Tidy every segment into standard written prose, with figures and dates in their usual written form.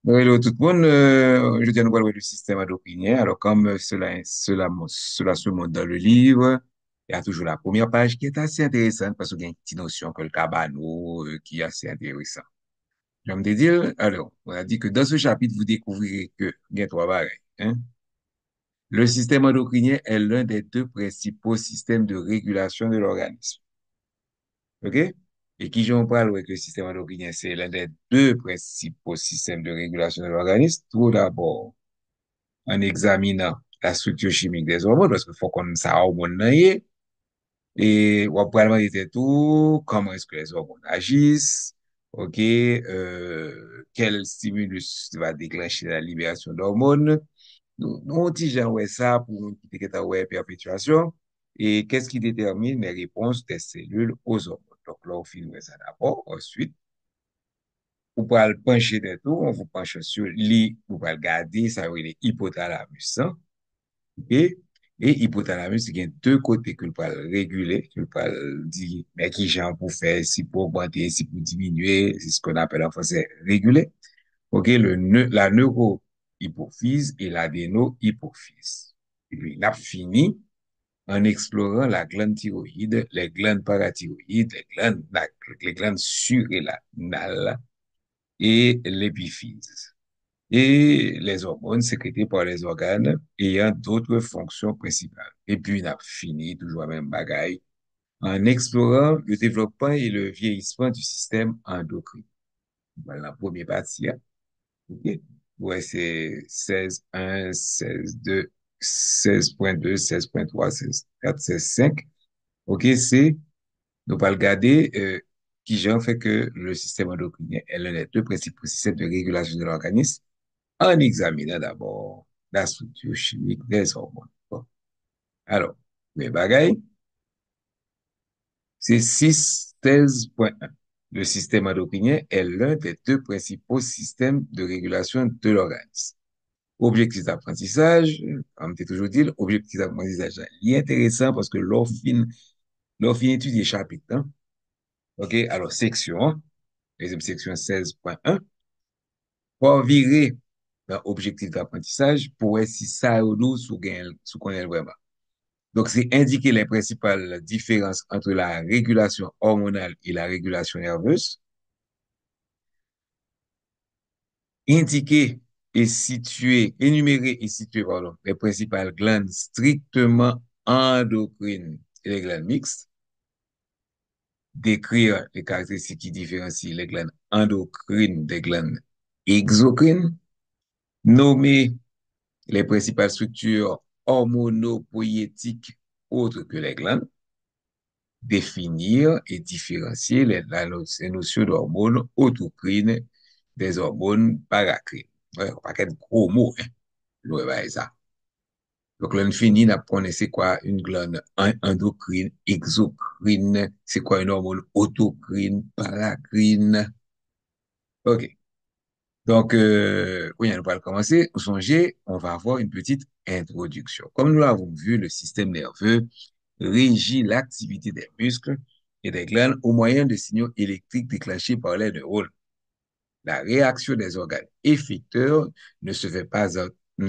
Hello tout le monde, je tiens à nous parler du système endocrinien. Alors, comme cela se montre dans le livre, il y a toujours la première page qui est assez intéressante parce qu'il y a une petite notion que le cabano qui est assez intéressant. Je me dire, alors, on a dit que dans ce chapitre, vous découvrirez que il y a trois bagages, hein. Le système endocrinien est l'un des deux principaux systèmes de régulation de l'organisme. OK? Et qui j'en parle avec le système endocrinien, c'est l'un des deux principaux systèmes de régulation de l'organisme. Tout d'abord, en examinant la structure chimique des hormones, parce qu'il faut qu'on ça hormone nan ye, et on va demander tout, comment est-ce que les hormones agissent, ok, quel stimulus va déclencher la libération d'hormones, nous on dit genre ouais ça pour une petite ouais perpétuation, et qu'est-ce qui détermine les réponses des cellules aux hormones. Donc là, on finit ça d'abord, ensuite, vous pouvez le pencher de tout, on vous penche sur l'I, vous pouvez le garder, ça veut dire l'hypothalamus, hein. Et, et hypothalamus, il y a deux côtés que le peut réguler, que le peut dire, mais qui j'en pour faire, si pour augmenter, si pour diminuer, c'est ce qu'on appelle en français réguler. OK, la neurohypophyse et l'adénohypophyse. Et puis, il a fini en explorant la glande thyroïde, les glandes parathyroïdes, les glandes surrénales et l'épiphyse et les hormones sécrétées par les organes ayant d'autres fonctions principales. Et puis, il a fini, toujours la même bagaille, en explorant le développement et le vieillissement du système endocrinien. Voilà la première partie, hein. OK? Ouais, c'est 16.1, 16.2, 16.2, 16.3, 16.4, 16.5. OK, c'est, nous pas le garder, qui j'en fait que le système endocrinien est l'un des deux principaux systèmes de régulation de l'organisme en examinant d'abord la structure chimique des hormones. Bon. Alors, les bagailles, c'est 6.16.1. Le système endocrinien est l'un des deux principaux systèmes de régulation de l'organisme. Objectif d'apprentissage, comme tu toujours dit, objectif d'apprentissage, il est intéressant parce que l'on fin étudier chapitre, hein. OK, alors section 1, deuxième section 16.1, pour virer dans objectif d'apprentissage pour voir si ça ou nous sous connaît vraiment. Donc, c'est indiquer les principales différences entre la régulation hormonale et la régulation nerveuse, indiquer et situer, énumérer et situer, pardon, les principales glandes strictement endocrines et les glandes mixtes, décrire les caractéristiques qui différencient les glandes endocrines des glandes exocrines, nommer les principales structures hormonopoïétiques autres que les glandes, définir et différencier les notions d'hormones autocrines des hormones paracrines. Ouais, pas qu'un gros mot, hein. Ouais, bah, ça. Donc, là, on finit, on apprenait c'est quoi une glande endocrine, exocrine, c'est quoi une hormone autocrine, paracrine. OK. Donc, oui, on va commencer. Songez, on va avoir une petite introduction. Comme nous l'avons vu, le système nerveux régit l'activité des muscles et des glandes au moyen de signaux électriques déclenchés par les neurones. La réaction des organes effecteurs ne se fait pas, ne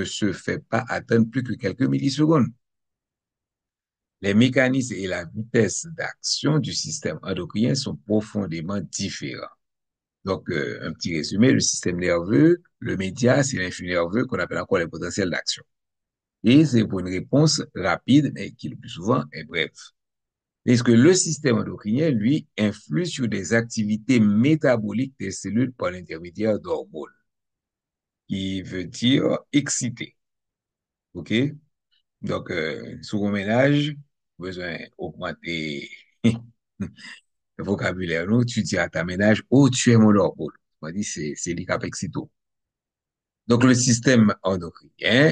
se fait pas attendre plus que quelques millisecondes. Les mécanismes et la vitesse d'action du système endocrinien sont profondément différents. Donc, un petit résumé, le système nerveux, le média, c'est l'influx nerveux qu'on appelle encore les potentiels d'action. Et c'est pour une réponse rapide, mais qui le plus souvent est brève. Est-ce que le système endocrinien, lui, influe sur des activités métaboliques des cellules par l'intermédiaire d'hormones, qui veut dire exciter. OK? Donc, sous mon ménage, besoin d'augmenter le vocabulaire. Nous, tu dis à ta ménage, oh, tu es mon hormone. On dit, c'est l'icapexito. Donc, le système endocrinien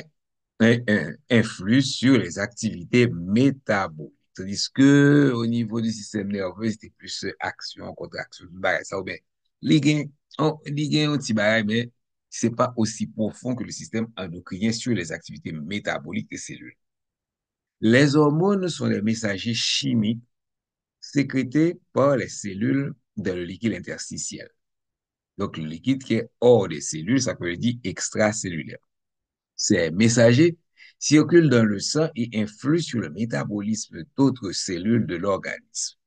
influe sur les activités métaboliques. Tandis que, au niveau du système nerveux, c'était plus action, contraction, ça, ou bien, les gains, un petit bagage, mais c'est pas aussi profond que le système endocrinien sur les activités métaboliques des cellules. Les hormones sont les messagers chimiques sécrétés par les cellules dans le liquide interstitiel. Donc, le liquide qui est hors des cellules, ça peut dire extracellulaire. Ces messagers circulent dans le sang et influent sur le métabolisme d'autres cellules de l'organisme.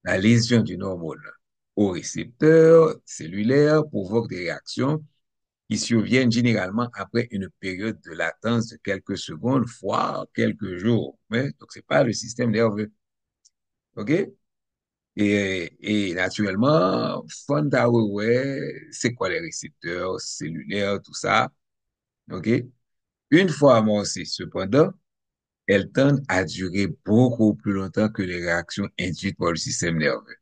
La lésion d'une hormone au récepteur cellulaire provoque des réactions qui surviennent généralement après une période de latence de quelques secondes, voire quelques jours. Mais, donc, c'est pas le système nerveux. OK? Et naturellement, Fonda, ouais, c'est quoi les récepteurs cellulaires, tout ça? OK? Une fois amorcées, cependant, elles tendent à durer beaucoup plus longtemps que les réactions induites par le système nerveux.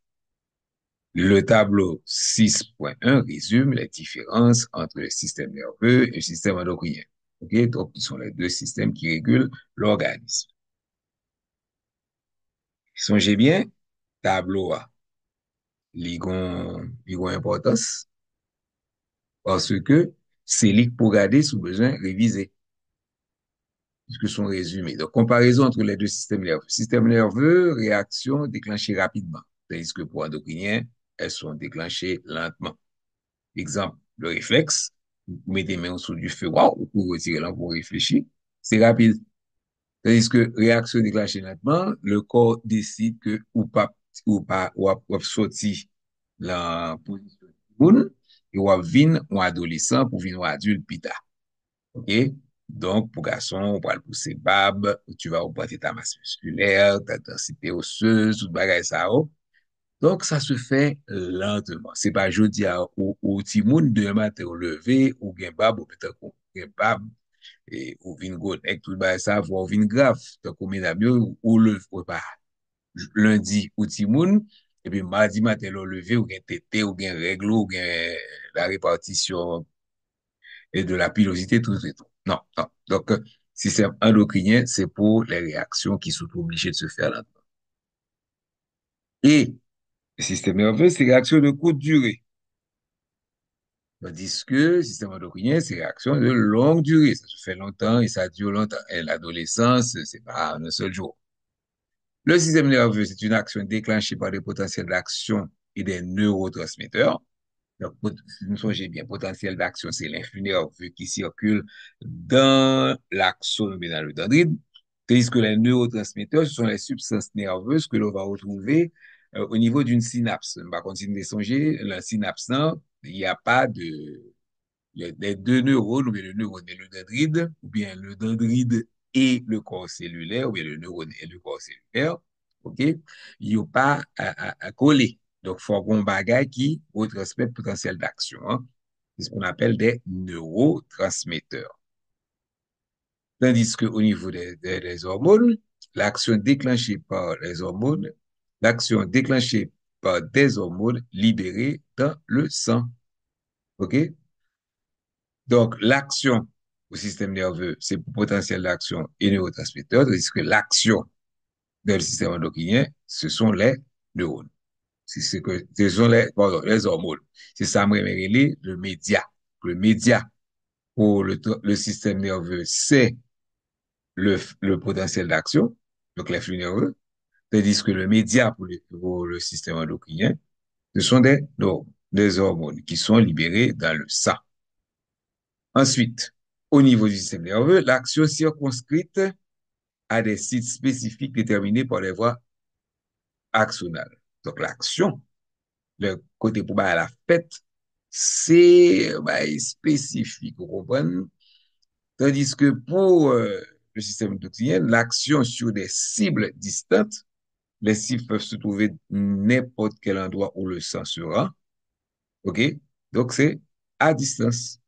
Le tableau 6.1 résume les différences entre le système nerveux et le système endocrinien. OK? Donc, ce sont les deux systèmes qui régulent l'organisme. Songez bien, tableau A, ligon importance, parce que c'est lui pour garder sous besoin révisé, puisque sont résumés. Donc, comparaison entre les deux systèmes nerveux. Système nerveux, réaction déclenchée rapidement, tandis que pour endocrinien, elles sont déclenchées lentement. Exemple, le réflexe, vous mettez main sous du feu, waouh, vous retirez là pour réfléchir, c'est rapide. Tandis que réaction déclenchée lentement, le corps décide que ou pas sorti la position de et ou vin ou adolescent pour venir adulte plus tard. OK? Donc, pour garçon, on va le pousser bab, tu vas augmenter ta masse musculaire, ta densité osseuse, tout bagage ça. Oh. Donc, ça se fait lentement. C'est pas jodi à ou timoun de matin au lever, ou gen bab, ou peut-être ou gen bab, et ou vin gonek, tout bagage ça, ou vin grave. Donc, ou mesdames, ou le, ou pas, lundi ou timoun, et puis mardi matin au lever, ou gen tété, ou gen règle, ou gen la répartition et de la pilosité, tout et tout. Non, non. Donc, système endocrinien, c'est pour les réactions qui sont obligées de se faire là. Et le système nerveux, c'est réaction de courte durée. Tandis que le système endocrinien, c'est réaction de longue durée. Ça se fait longtemps et ça dure longtemps. Et l'adolescence, c'est pas un seul jour. Le système nerveux, c'est une action déclenchée par des potentiels d'action et des neurotransmetteurs. Donc, nous songez bien, potentiel d'action, c'est l'influx nerveux qui circule dans l'axone et dans le dendrite, tandis que les neurotransmetteurs, ce sont les substances nerveuses que l'on va retrouver au niveau d'une synapse. On va continuer de songer, la synapse, non, il n'y a pas de les deux neurones, ou bien le neurone et le dendrite, ou bien le dendrite et le corps cellulaire, ou bien le neurone et le corps cellulaire, OK? Il n'y a pas à coller. Donc, il faut qu'on bagaille qui retransmet le potentiel d'action. Hein? C'est ce qu'on appelle des neurotransmetteurs. Tandis qu'au niveau des hormones, l'action déclenchée par les hormones, l'action déclenchée par des hormones libérées dans le sang. OK? Donc, l'action au système nerveux, c'est pour potentiel d'action et neurotransmetteur, tandis que l'action dans le système endocrinien, ce sont les neurones. Ce sont les hormones. C'est ça, moi, le média. Le média pour le système nerveux, c'est le potentiel d'action, donc les flux nerveux, tandis que le média pour le système endocrinien, ce sont des hormones qui sont libérées dans le sang. Ensuite, au niveau du système nerveux, l'action circonscrite à des sites spécifiques déterminés par les voies axonales. Donc, l'action, le côté pour la fête, c'est spécifique, vous comprenez? Tandis que pour le système endocrinien, l'action sur des cibles distantes, les cibles peuvent se trouver n'importe quel endroit où le sang sera, OK? Donc, c'est à distance.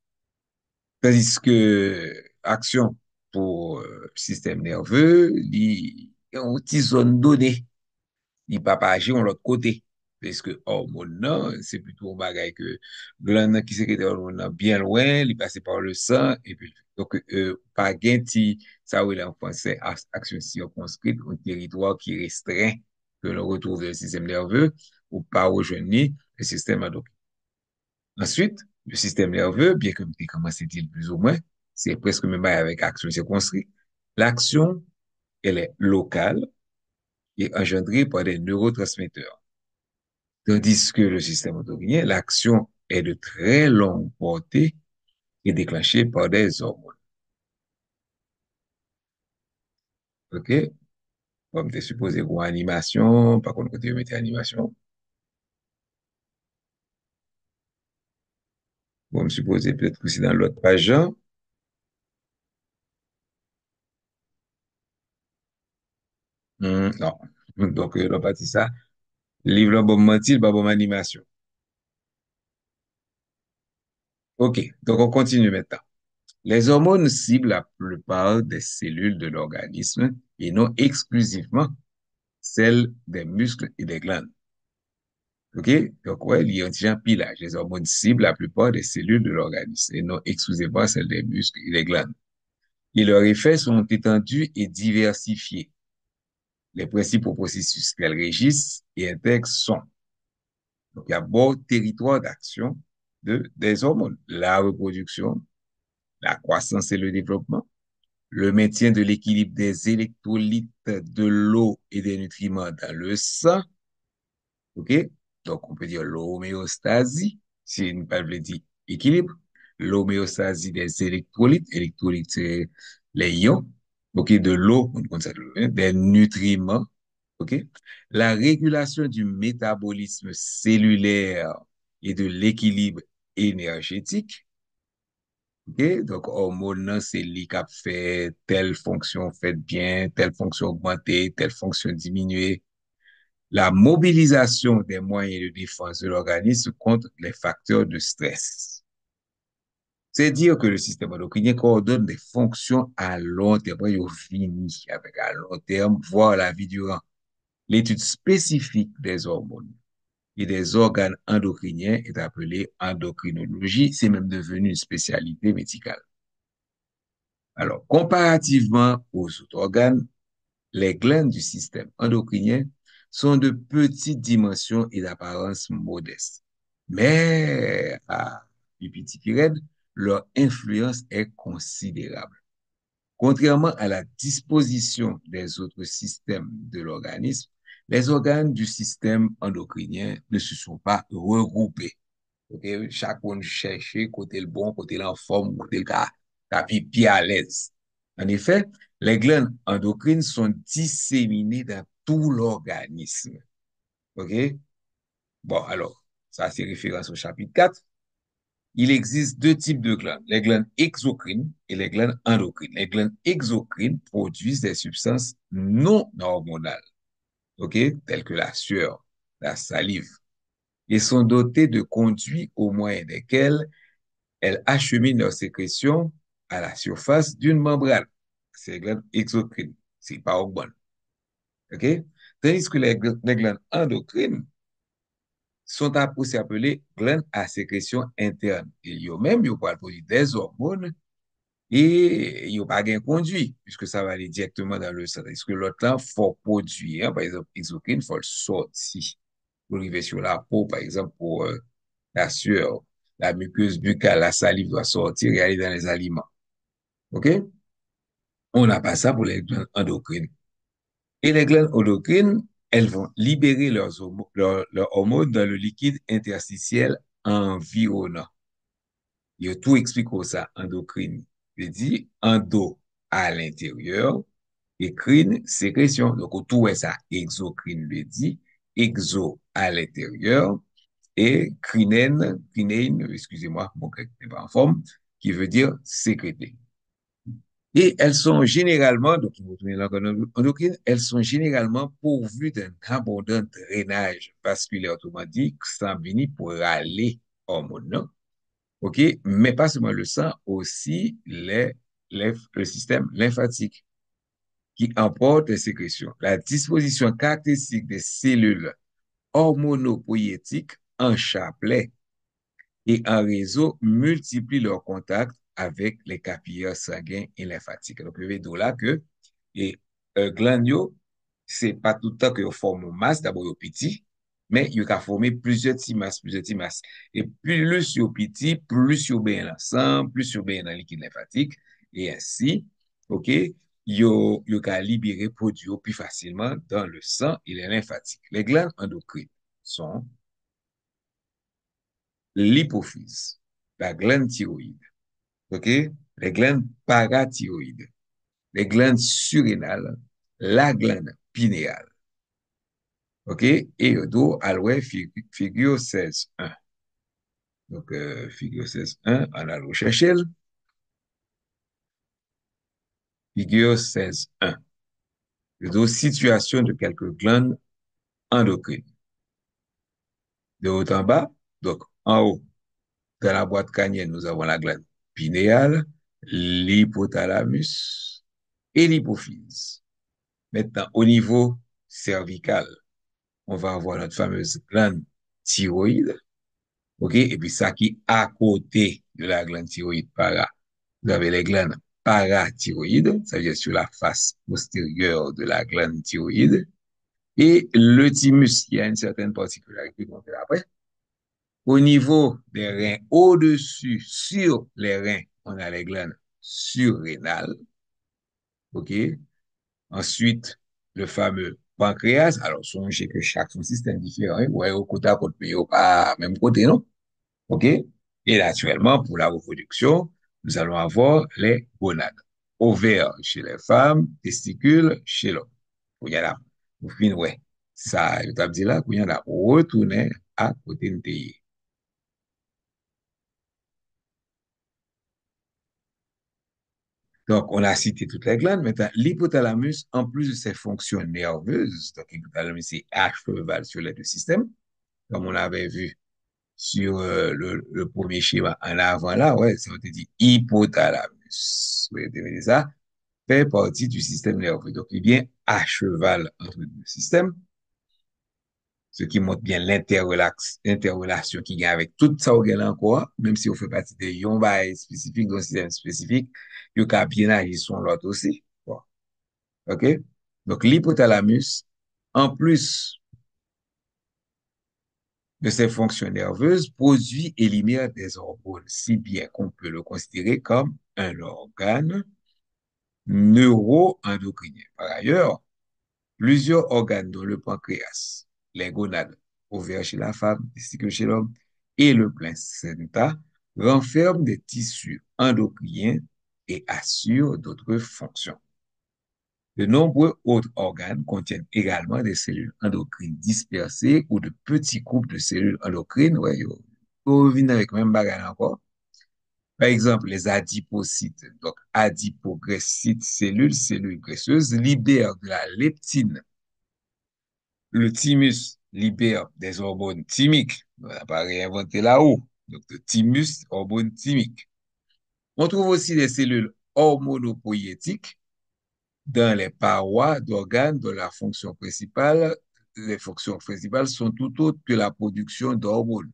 Tandis que action pour le système nerveux, il y a une petite zone donnée. Il ne peut pas agir de l'autre côté. Parce que hormone, non, c'est plutôt un bagage que glande qui sécrète hormone nan, bien loin, il passe par le sang, et puis, donc, pas gain ça oui, en français, action circonscrite, un territoire qui est restreint, que l'on retrouve dans le système nerveux, ou pas rejoindre le système endocrinien. Ensuite, le système nerveux, bien que comment c'est-il plus ou moins, c'est presque même avec action circonscrite. L'action, elle est locale et engendrée par des neurotransmetteurs. Tandis que le système endocrinien, l'action est de très longue portée et déclenchée par des hormones. OK? Comme tu es supposé pour animation, par contre, quand tu mets animation, bon, me supposer peut-être que c'est dans l'autre page, hein. Non. Donc, on pas dit ça. Livre là, bon mentir, pas bon animation. OK. Donc, on continue maintenant. Les hormones ciblent la plupart des cellules de l'organisme et non exclusivement celles des muscles et des glandes. OK? Donc, ouais, il y a un petit empilage. Les hormones ciblent la plupart des cellules de l'organisme et non exclusivement celles des muscles et des glandes. Et leurs effets sont étendus et diversifiés. Les principaux processus qu'elles régissent et intègrent sont, donc, il y a beau territoire d'action des hormones, la reproduction, la croissance et le développement, le maintien de l'équilibre des électrolytes de l'eau et des nutriments dans le sang, OK? Donc, on peut dire l'homéostasie, si une parle dit équilibre, l'homéostasie des électrolytes, électrolytes, c'est les ions, OK, de l'eau, on compte ça, des nutriments, OK? La régulation du métabolisme cellulaire et de l'équilibre énergétique, OK? Donc, hormones, nan, c'est li k'ap fait telle fonction faite bien, telle fonction augmentée, telle fonction diminuée. La mobilisation des moyens de défense de l'organisme contre les facteurs de stress. C'est dire que le système endocrinien coordonne des fonctions à long terme. Il finit avec à long terme, voire la vie durant. L'étude spécifique des hormones et des organes endocriniens est appelée endocrinologie. C'est même devenu une spécialité médicale. Alors, comparativement aux autres organes, les glandes du système endocrinien sont de petites dimensions et d'apparence modeste. Mais à Pipiti-Pirène, leur influence est considérable. Contrairement à la disposition des autres systèmes de l'organisme, les organes du système endocrinien ne se sont pas regroupés. Ok, chacun cherche côté le bon, côté en forme, côté le pipi à l'aise. En effet, les glandes endocrines sont disséminées dans tout l'organisme. OK? Bon, alors, ça c'est référence au chapitre 4. Il existe deux types de glandes, les glandes exocrines et les glandes endocrines. Les glandes exocrines produisent des substances non hormonales, OK? Telles que la sueur, la salive, et sont dotées de conduits au moyen desquels elles acheminent leur sécrétion à la surface d'une membrane. C'est les glandes exocrines. C'est pas hormone. OK? Tandis que les glandes endocrines sont aussi appelées glandes à sécrétion interne. Et même, ils peuvent produire des hormones et ils n'ont pas gain conduit, puisque ça va aller directement dans le sang. Tandis que l'autre là, faut produire, par exemple, exocrine, faut le sortir pour arriver sur la peau, par exemple, pour la sueur, la muqueuse buccale, la salive doit sortir et aller dans les aliments. OK? On n'a pas ça pour les glandes endocrines. Et les glandes endocrines, elles vont libérer leurs hormones dans le liquide interstitiel environnant. Il y a tout expliqué ça, endocrine. Je dis endo à l'intérieur et crine, sécrétion. Donc, tout est ça. Exocrine le dit, exo à l'intérieur et crinène, excusez-moi, mon grec n'est pas en forme, qui veut dire sécréter. Et elles sont généralement, donc, endocrines, elles sont généralement pourvues d'un abondant drainage vasculaire, autrement dit, sanguin pour aller hormones, non? OK? Mais pas seulement le sang, aussi le système lymphatique qui emporte les sécrétions. La disposition caractéristique des cellules hormonopoïétiques en chapelet et en réseau multiplient leurs contacts avec les capillaires sanguins et lymphatiques. Donc, vous voyez d'où là que et glanio, c'est pas tout le temps que vous formez une masse, d'abord au petit, mais il y a formé plusieurs petites masses, plusieurs petites masses. Et plus au petit, plus au bien l'ensemble, plus au bien dans le liquide lymphatique, et ainsi, OK, il a libéré produit plus facilement dans le sang et les lymphatiques. Les glandes endocrines sont l'hypophyse, la glande thyroïde, ok? Les glandes parathyroïdes, les glandes surrénales, la glande pinéale, ok? Et do aloué figure 16.1. Donc, figure 16.1, on a le chercher, figure 16.1. Le dos situation de quelques glandes endocrines. De haut en bas, donc en haut, dans la boîte crânienne, nous avons la glande pinéale, l'hypothalamus et l'hypophyse. Maintenant, au niveau cervical, on va avoir notre fameuse glande thyroïde, ok? Et puis ça qui est à côté de la glande thyroïde vous avez les glandes parathyroïdes, ça veut dire sur la face postérieure de la glande thyroïde, et le thymus, il y a une certaine particularité qu'on fait après. Au niveau des reins, au-dessus, sur les reins, on a les glandes surrénales, ok? Ensuite, le fameux pancréas. Alors, songez que chaque son système différent, hein? Ouais, au côté à côté, mais au pas même côté, non? OK? Et naturellement, pour la reproduction, nous allons avoir les gonades. Ovaires chez les femmes, testicules chez l'homme. Il y a là, vous finissez, ouais. Ça, je t'ai dit là, il y a là, retourner à côté de tes. Donc, on a cité toutes les glandes. Maintenant, l'hypothalamus, en plus de ses fonctions nerveuses, donc l'hypothalamus, c'est à cheval sur les deux systèmes, comme on l'avait vu sur le premier schéma en avant là, ouais, ça on te dit hypothalamus. Oui, vous ça, fait partie du système nerveux. Donc, il vient à cheval entre les deux systèmes, ce qui montre bien l'interrelation qu'il y a avec tout ça au encore, même si on fait partie de yon bail spécifique, d'un système spécifique, il y a bien agir sur l'autre aussi. Bon. OK? Donc, l'hypothalamus, en plus de ses fonctions nerveuses, produit et libère des hormones, si bien qu'on peut le considérer comme un organe neuro-endocrinien. Par ailleurs, plusieurs organes, dont le pancréas, les gonades, ovaires chez la femme, testicules chez l'homme, et le placenta, renferment des tissus endocriniens et assurent d'autres fonctions. De nombreux autres organes contiennent également des cellules endocrines dispersées ou de petits groupes de cellules endocrines. Ouais, yo vin avec même bagage encore. Par exemple, les adipocytes, donc adipogressites, cellules graisseuses, libèrent de la leptine. Le thymus libère des hormones thymiques. On n'a pas réinventé là-haut. Donc, le thymus, hormones thymiques. On trouve aussi des cellules hormonopoïétiques dans les parois d'organes dont les fonctions principales sont tout autres que la production d'hormones,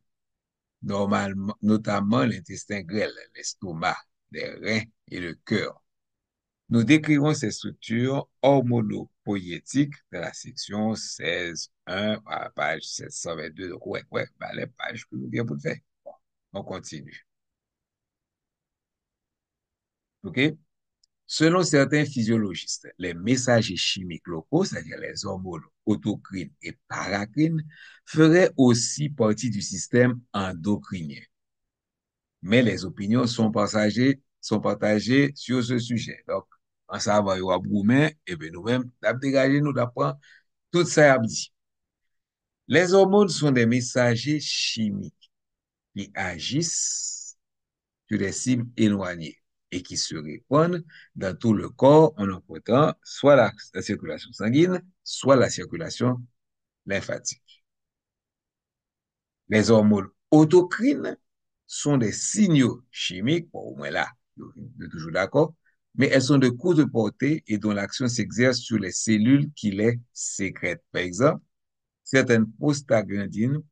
normalement, notamment l'intestin grêle, l'estomac, les reins et le cœur. Nous décrivons ces structures hormonopoïétiques dans la section 16.1 à la page 722. Donc, ouais, bah, les pages que nous viens pour le faire. Bon, on continue. OK? Selon certains physiologistes, les messagers chimiques locaux, c'est-à-dire les hormones autocrines et paracrines, feraient aussi partie du système endocrinien. Mais les opinions sont partagées sur ce sujet. Donc, en savoir, il y a Broumen, et bien nous-mêmes, nous d'apprendre tout ça a dit. Les hormones sont des messagers chimiques qui agissent sur des cibles éloignées et qui se répandent dans tout le corps en empruntant soit la circulation sanguine, soit la circulation lymphatique. Les hormones autocrines sont des signaux chimiques, bon, au moins là, on est toujours d'accord, mais elles sont de courte portée et dont l'action s'exerce sur les cellules qui les sécrètent. Par exemple, certaines prostaglandines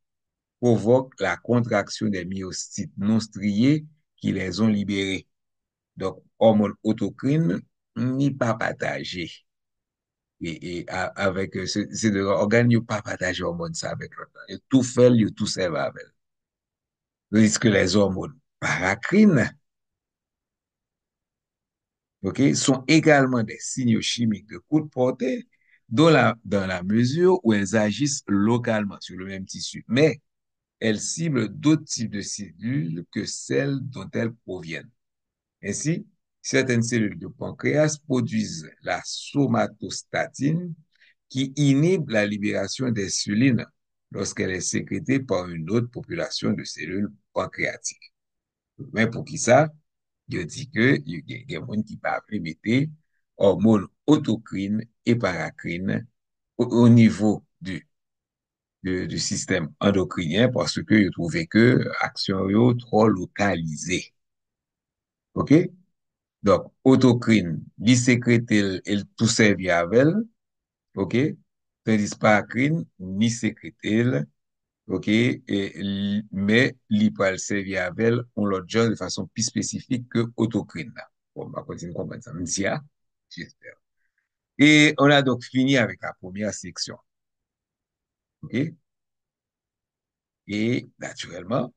provoquent la contraction des myocytes non striés qui les ont libérés. Donc, hormones autocrines, ni pas partagé. Avec ces deux organes, ils pas partagé hormones ça avec l'autre. Ils tout fait, ils tout servent avec. Tandis que les hormones paracrines, OK, sont également des signaux chimiques de courte portée dans la mesure où elles agissent localement sur le même tissu. Mais elles ciblent d'autres types de cellules que celles dont elles proviennent. Ainsi, certaines cellules du pancréas produisent la somatostatine qui inhibe la libération d'insuline lorsqu'elle est sécrétée par une autre population de cellules pancréatiques. Mais pour qui ça? Je dis que il y a des gens qui peuvent émettre hormones autocrines et paracrines au niveau du système endocrinien parce que je trouvais que action est trop localisée. OK? Donc, autocrine, li sécrète el tout servi avec, OK? Tandis paracrine, ni sécrète el, OK? Mais li pas servi avec on l'autre genre de façon plus spécifique que autocrine. Là. Bon, on va continuer à comprendre ça. M'sia, j'espère. Et on a donc fini avec la première section. OK? Et naturellement,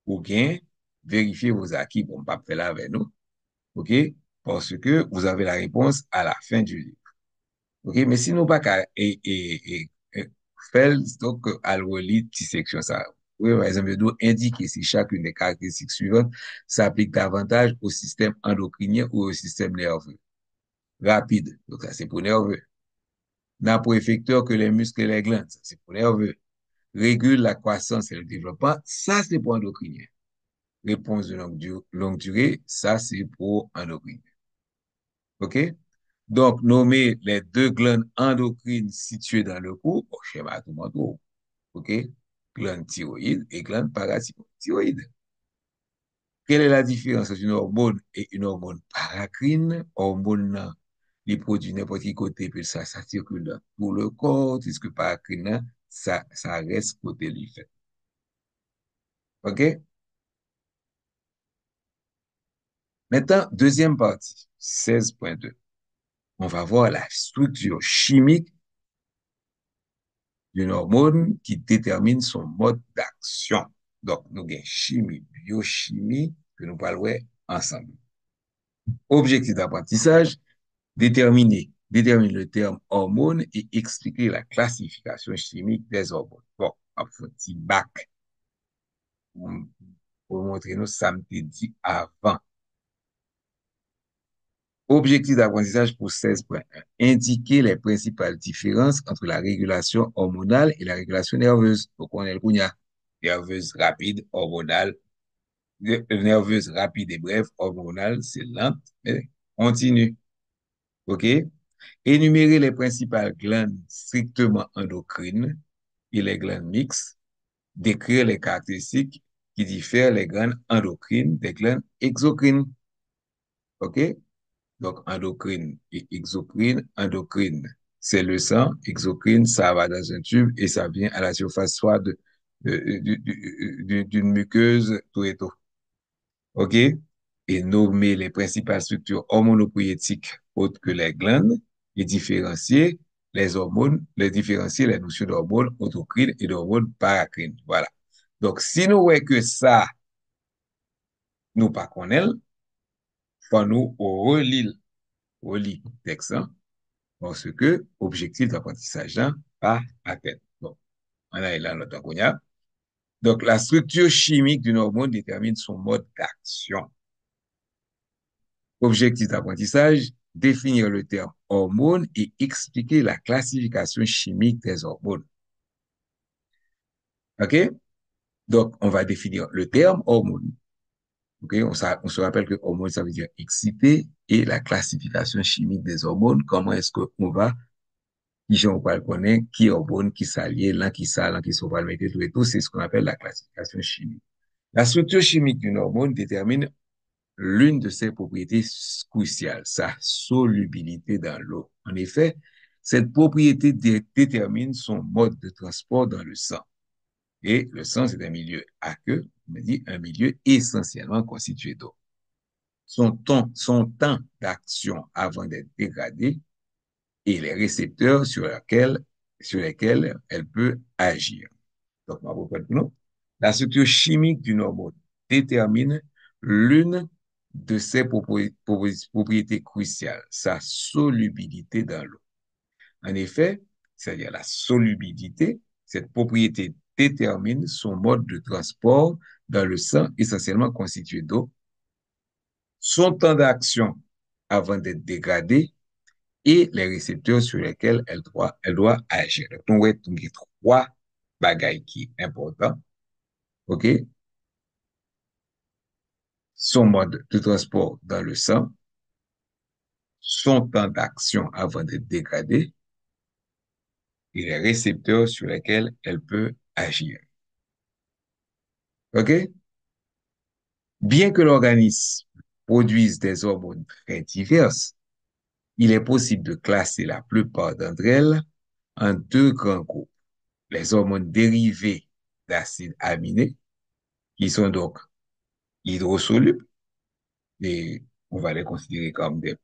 ou bien vérifier vos acquis. Bon, pas faire là avec nous. OK? Parce que vous avez la réponse à la fin du livre. OK? Mais si nous pas qu'à faire, donc, à relire petite section ça. Oui, par exemple, nous indiquer si chacune des caractéristiques suivantes s'applique davantage au système endocrinien ou au système nerveux. Rapide. Donc, ça, c'est pour nerveux. N'a pour effecteur que les muscles et les glandes. Ça, c'est pour nerveux. Régule la croissance et le développement. Ça, c'est pour endocrinien. Réponse de longue durée, ça, c'est pour endocrinien. OK? Donc, nommer les deux glandes endocrines situées dans le cou, au schéma tout le monde, OK? Glande thyroïde et glande parathyroïde. Quelle est la différence entre une hormone et une hormone paracrine? Hormone, les produits n'importe quel côté, puis ça circule dans tout le corps, tandis que paracrine, ça reste côté l'effet. OK? Maintenant, deuxième partie, 16.2. On va voir la structure chimique d'une hormone qui détermine son mode d'action. Donc, nous avons chimie, biochimie, que nous parlons ensemble. Objectif d'apprentissage, déterminer le terme hormone et expliquer la classification chimique des hormones. Bon, on fait un petit bac pour montrer nous ça me dit avant. Objectif d'apprentissage pour 16.1. Indiquer les principales différences entre la régulation hormonale et la régulation nerveuse. Donc, on est le gougnat. Nerveuse rapide, hormonale. Nerveuse rapide et brève, hormonale, c'est lente, mais continue. OK? Énumérer les principales glandes strictement endocrines et les glandes mixtes. Décrire les caractéristiques qui diffèrent les glandes endocrines des glandes exocrines. OK? Donc, endocrine et exocrine. Endocrine, c'est le sang. Exocrine, ça va dans un tube et ça vient à la surface soit d'une muqueuse, tout et tout. OK? Et nommer les principales structures hormonopoïétiques autres que les glandes et différencier différencier les notions d'hormones endocrines et d'hormones paracrines. Voilà. Donc, si nous voyons que ça, nous pas connaître, faut nous relire le texte, hein, parce que objectif d'apprentissage là, pas atteint. Bon, on a là notre cognac. Donc, la structure chimique d'une hormone détermine son mode d'action. Objectif d'apprentissage, définir le terme hormone et expliquer la classification chimique des hormones. OK? Donc, on va définir le terme hormone. OK? On se rappelle que hormone, ça veut dire excité et la classification chimique des hormones. Comment est-ce qu'on va qui on va le connaître, qui hormone, qui s'allie, l'un qui ça, l'un qui sont pas le mettre, tout et tout, c'est ce qu'on appelle la classification chimique. La structure chimique d'une hormone détermine l'une de ses propriétés cruciales, sa solubilité dans l'eau. En effet, cette propriété détermine son mode de transport dans le sang. Et le sang, c'est un milieu aqueux, on me dit un milieu essentiellement constitué d'eau. Son temps d'action avant d'être dégradé et les récepteurs sur lesquels elle peut agir. Donc, on va reprendre pour nous. La structure chimique d'une hormone détermine l'une de ses propriétés cruciales, sa solubilité dans l'eau. En effet, c'est-à-dire la solubilité, Cette propriété détermine son mode de transport dans le sang essentiellement constitué d'eau, son temps d'action avant d'être dégradé et les récepteurs sur lesquels elle doit agir. Donc, ouais, donc, il y a trois bagailles qui est important. OK? Son mode de transport dans le sang, son temps d'action avant d'être dégradé et les récepteurs sur lesquels elle peut agir. OK? Bien que l'organisme produise des hormones très diverses, il est possible de classer la plupart d'entre elles en deux grands groupes. Les hormones dérivées d'acides aminés, qui sont donc hydrosolubles, et on va les considérer comme des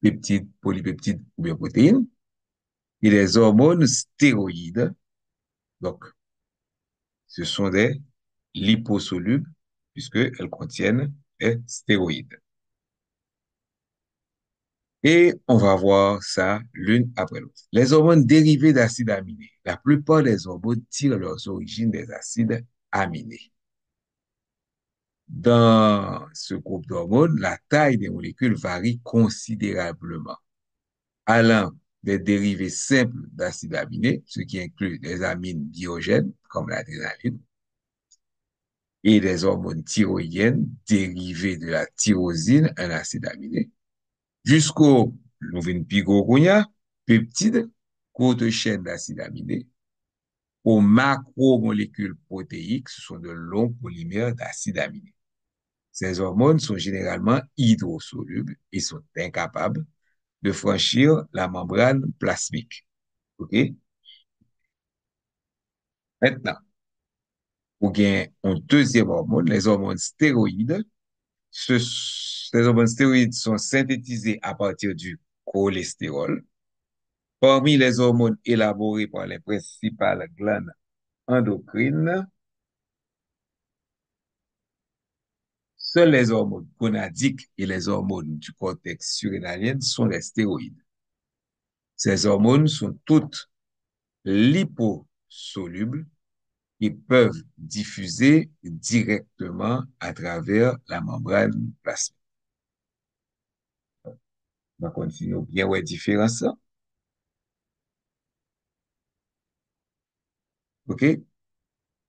peptides, polypeptides ou bien protéines, et les hormones stéroïdes, donc ce sont des liposolubles, puisqu'elles contiennent des stéroïdes. Et on va voir ça l'une après l'autre. Les hormones dérivées d'acides aminés. La plupart des hormones tirent leurs origines des acides aminés. Dans ce groupe d'hormones, la taille des molécules varie considérablement, allant des dérivés simples d'acides aminés, ce qui inclut des amines biogènes, comme l'adrénaline, et des hormones thyroïdiennes dérivées de la tyrosine, un acide aminé, jusqu'aux pigounia, peptides, courtes chaînes d'acides aminés, aux macromolécules protéiques, ce sont de longs polymères d'acides aminés. Ces hormones sont généralement hydrosolubles et sont incapables de franchir la membrane plasmique. OK? Maintenant, ou bien un deuxième hormone, les hormones stéroïdes. Ces hormones stéroïdes sont synthétisées à partir du cholestérol. Parmi les hormones élaborées par les principales glandes endocrines, seules les hormones gonadiques et les hormones du cortex surrénalien sont les stéroïdes. Ces hormones sont toutes liposolubles et peuvent diffuser directement à travers la membrane plasmique. On va continuer bien ouais différence ça. OK?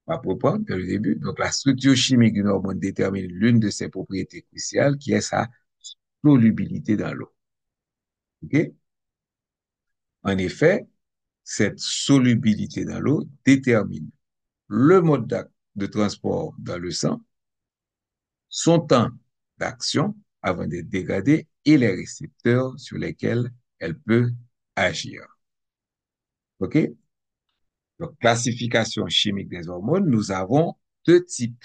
On va reprendre dès le début. Donc, la structure chimique d'une hormone détermine l'une de ses propriétés cruciales, qui est sa solubilité dans l'eau. OK? En effet, cette solubilité dans l'eau détermine le mode de transport dans le sang, son temps d'action avant d'être dégradée et les récepteurs sur lesquels elle peut agir. OK? Donc, classification chimique des hormones, nous avons deux types.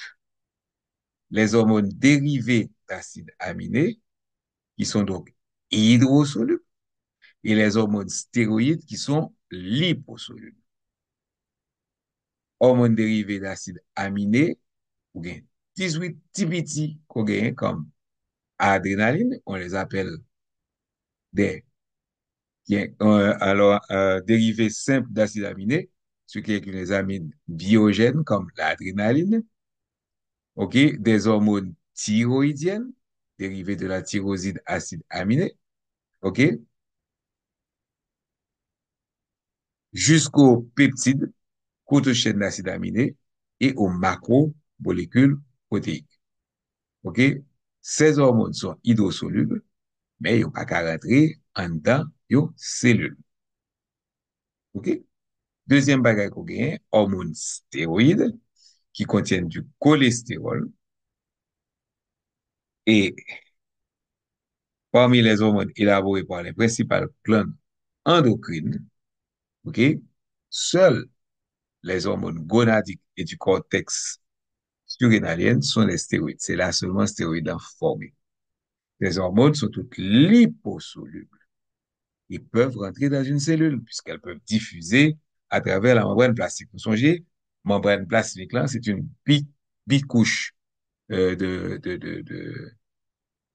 Les hormones dérivées d'acides aminés, qui sont donc hydrosolubles, et les hormones stéroïdes, qui sont liposolubles. Hormones dérivées d'acides aminés, ou bien 18 petits qu'on gagne comme adrénaline, on les appelle des dérivés simples d'acides aminés, ce qui est les amines biogènes comme l'adrénaline, ok, des hormones thyroïdiennes, dérivées de la tyrosine acide aminé, ok, jusqu'aux peptides, courtes chaînes d'acides aminés, et aux macromolécules protéiques. Ok? Ces hormones sont hydrosolubles, mais ils n'ont pas qu'à rentrer en dedans aux cellules. Ok? Deuxième bagage qu'on gagne, hormones stéroïdes, qui contiennent du cholestérol, et parmi les hormones élaborées par les principales glandes endocrines, ok? Seules les hormones gonadiques et du cortex surrénalienne sont les stéroïdes. C'est là seulement stéroïdes en formé. Les hormones sont toutes liposolubles et peuvent rentrer dans une cellule puisqu'elles peuvent diffuser à travers la membrane plastique. Vous songez, membrane plastique là, c'est une bicouche bon,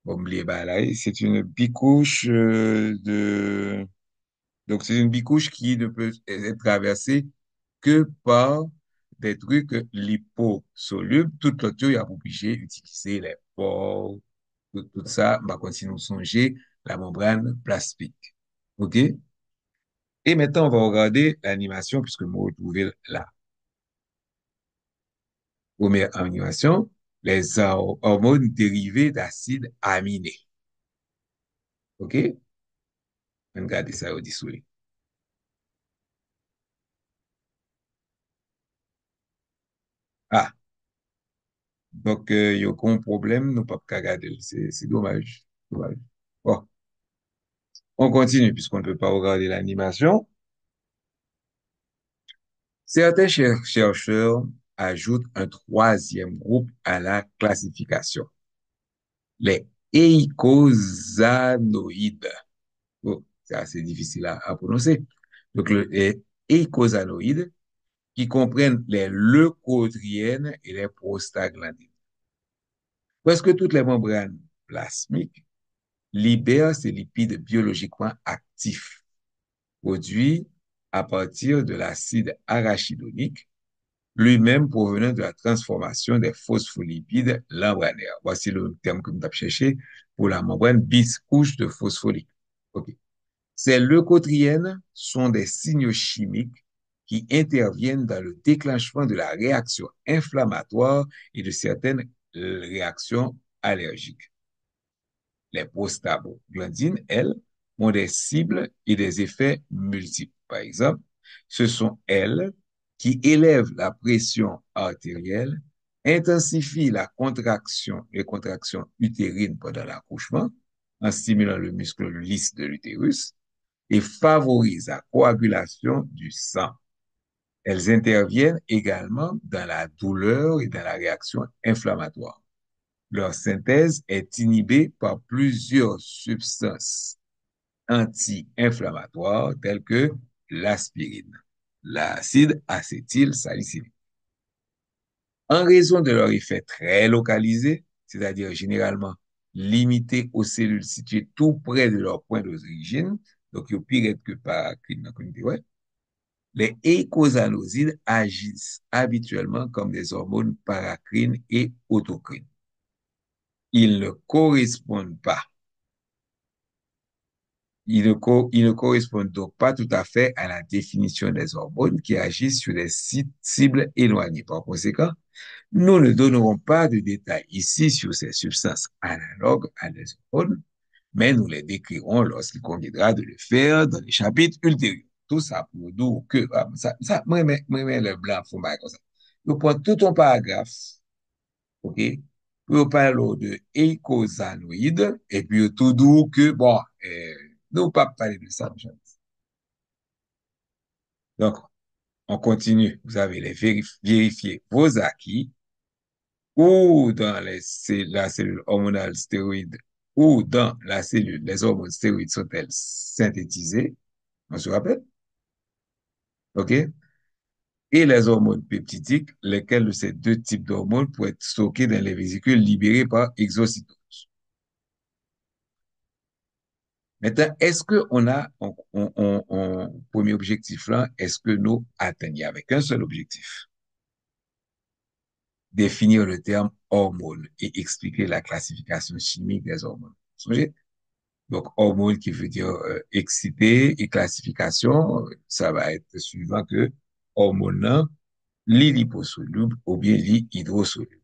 m'oubliez pas là, c'est une bicouche donc c'est une bicouche qui ne peut être traversée que par des trucs liposolubles. Tout l'autre, il a obligé d'utiliser les pores, tout ça, bah, quand si nous songer la membrane plastique. OK? Et maintenant, on va regarder l'animation puisque nous retrouvons la première animation, les hormones dérivées d'acides aminés. OK? On regarde ça au dessous. Ah, donc, il y a aucun problème, nous pas qu'à regarder. C'est dommage. Dommage. Bon, on continue puisqu'on ne peut pas regarder l'animation. Certains chercheurs ajoutent un troisième groupe à la classification, les eicosanoïdes. Oh, c'est assez difficile à prononcer. Donc, les eicosanoïdes qui comprennent les leucotriènes et les prostaglandines. Presque toutes les membranes plasmiques libèrent ces lipides biologiquement actifs, produits à partir de l'acide arachidonique, lui-même provenant de la transformation des phospholipides membranaires. Voici le terme que nous avons cherché pour la membrane bis-couche de phospholipides. OK. Ces leucotriènes sont des signaux chimiques qui interviennent dans le déclenchement de la réaction inflammatoire et de certaines réactions allergiques. Les prostaglandines, elles, ont des cibles et des effets multiples. Par exemple, ce sont elles qui élèvent la pression artérielle, intensifient les contractions utérines pendant l'accouchement, en stimulant le muscle lisse de l'utérus, et favorisent la coagulation du sang. Elles interviennent également dans la douleur et dans la réaction inflammatoire. Leur synthèse est inhibée par plusieurs substances anti-inflammatoires telles que l'aspirine, l'acide acétylsalicylique. En raison de leur effet très localisé, c'est-à-dire généralement limité aux cellules situées tout près de leur point d'origine, donc il y a pire que paracrine dans la communauté, ouais, les eicosanoïdes agissent habituellement comme des hormones paracrine et autocrine. Ils ne correspondent pas Ils ne correspondent donc pas tout à fait à la définition des hormones qui agissent sur des cibles éloignées. Par conséquent, nous ne donnerons pas de détails ici sur ces substances analogues à des hormones, mais nous les décrirons lorsqu'il conviendra de le faire dans les chapitres ultérieurs. Tout ça pour dire que, moi, le blanc, faut pas comme ça. Vous prenez tout ton paragraphe, OK? Vous parlez de eicosanoïdes, et puis tout doux que, bon, nous pas parler de ça, mes amis. Donc, on continue. Vous avez les vérifier vos acquis ou dans la cellule hormonale stéroïde ou dans la cellule, les hormones stéroïdes sont-elles synthétisées? On se rappelle? OK? Et les hormones peptidiques, lesquelles de ces deux types d'hormones pourraient être stockées dans les vésicules libérées par exocytose. Maintenant, est-ce que premier objectif là, est-ce que nous atteignons avec un seul objectif? Définir le terme hormone et expliquer la classification chimique des hormones. Songez? Donc, hormone qui veut dire excité et classification, ça va être suivant que hormone, li liposoluble ou bien li hydrosoluble.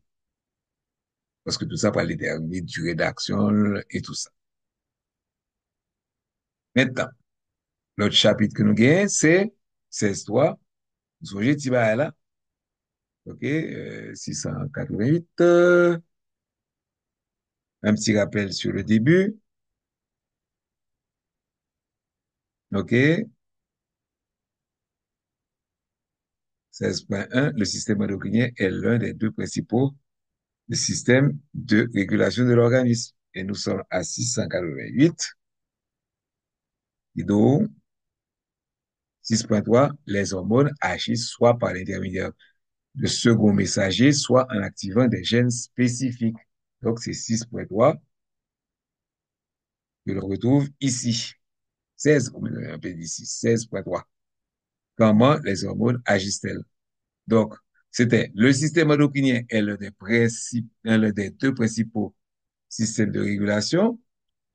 Parce que tout ça va déterminer durée d'action et tout ça. Maintenant, l'autre chapitre que nous gagnons, c'est 16.3. Vous songez, tu vas là, OK, 688. Un petit rappel sur le début. OK, 16.1, le système endocrinien est l'un des deux principaux systèmes de régulation de l'organisme. Et nous sommes à 688. Et donc, 6.3, les hormones agissent soit par l'intermédiaire de second messagers, soit en activant des gènes spécifiques. Donc, c'est 6.3 que l'on retrouve ici. 16, on peut dire ici, 16.3. Comment les hormones agissent-elles? Donc, c'était le système endocrinien est l'un des deux principaux systèmes de régulation.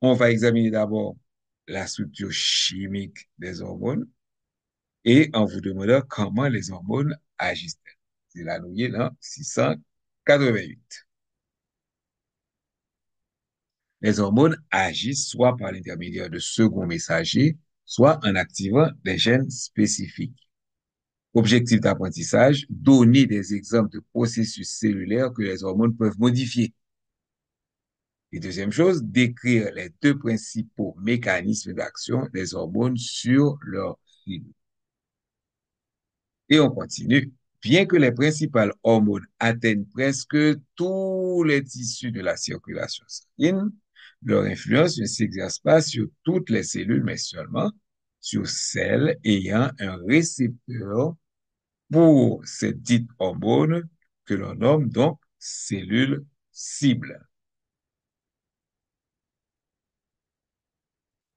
On va examiner d'abord la structure chimique des hormones et en vous demandant comment les hormones agissent-elles. C'est la nouille là, 688. Les hormones agissent soit par l'intermédiaire de seconds messagers, soit en activant des gènes spécifiques. Objectif d'apprentissage, donner des exemples de processus cellulaires que les hormones peuvent modifier. Et deuxième chose, décrire les deux principaux mécanismes d'action des hormones sur leur cible. Et on continue. Bien que les principales hormones atteignent presque tous les tissus de la circulation sanguine, leur influence ne s'exerce pas sur toutes les cellules, mais seulement sur celles ayant un récepteur pour ces dites hormones que l'on nomme donc cellules cibles.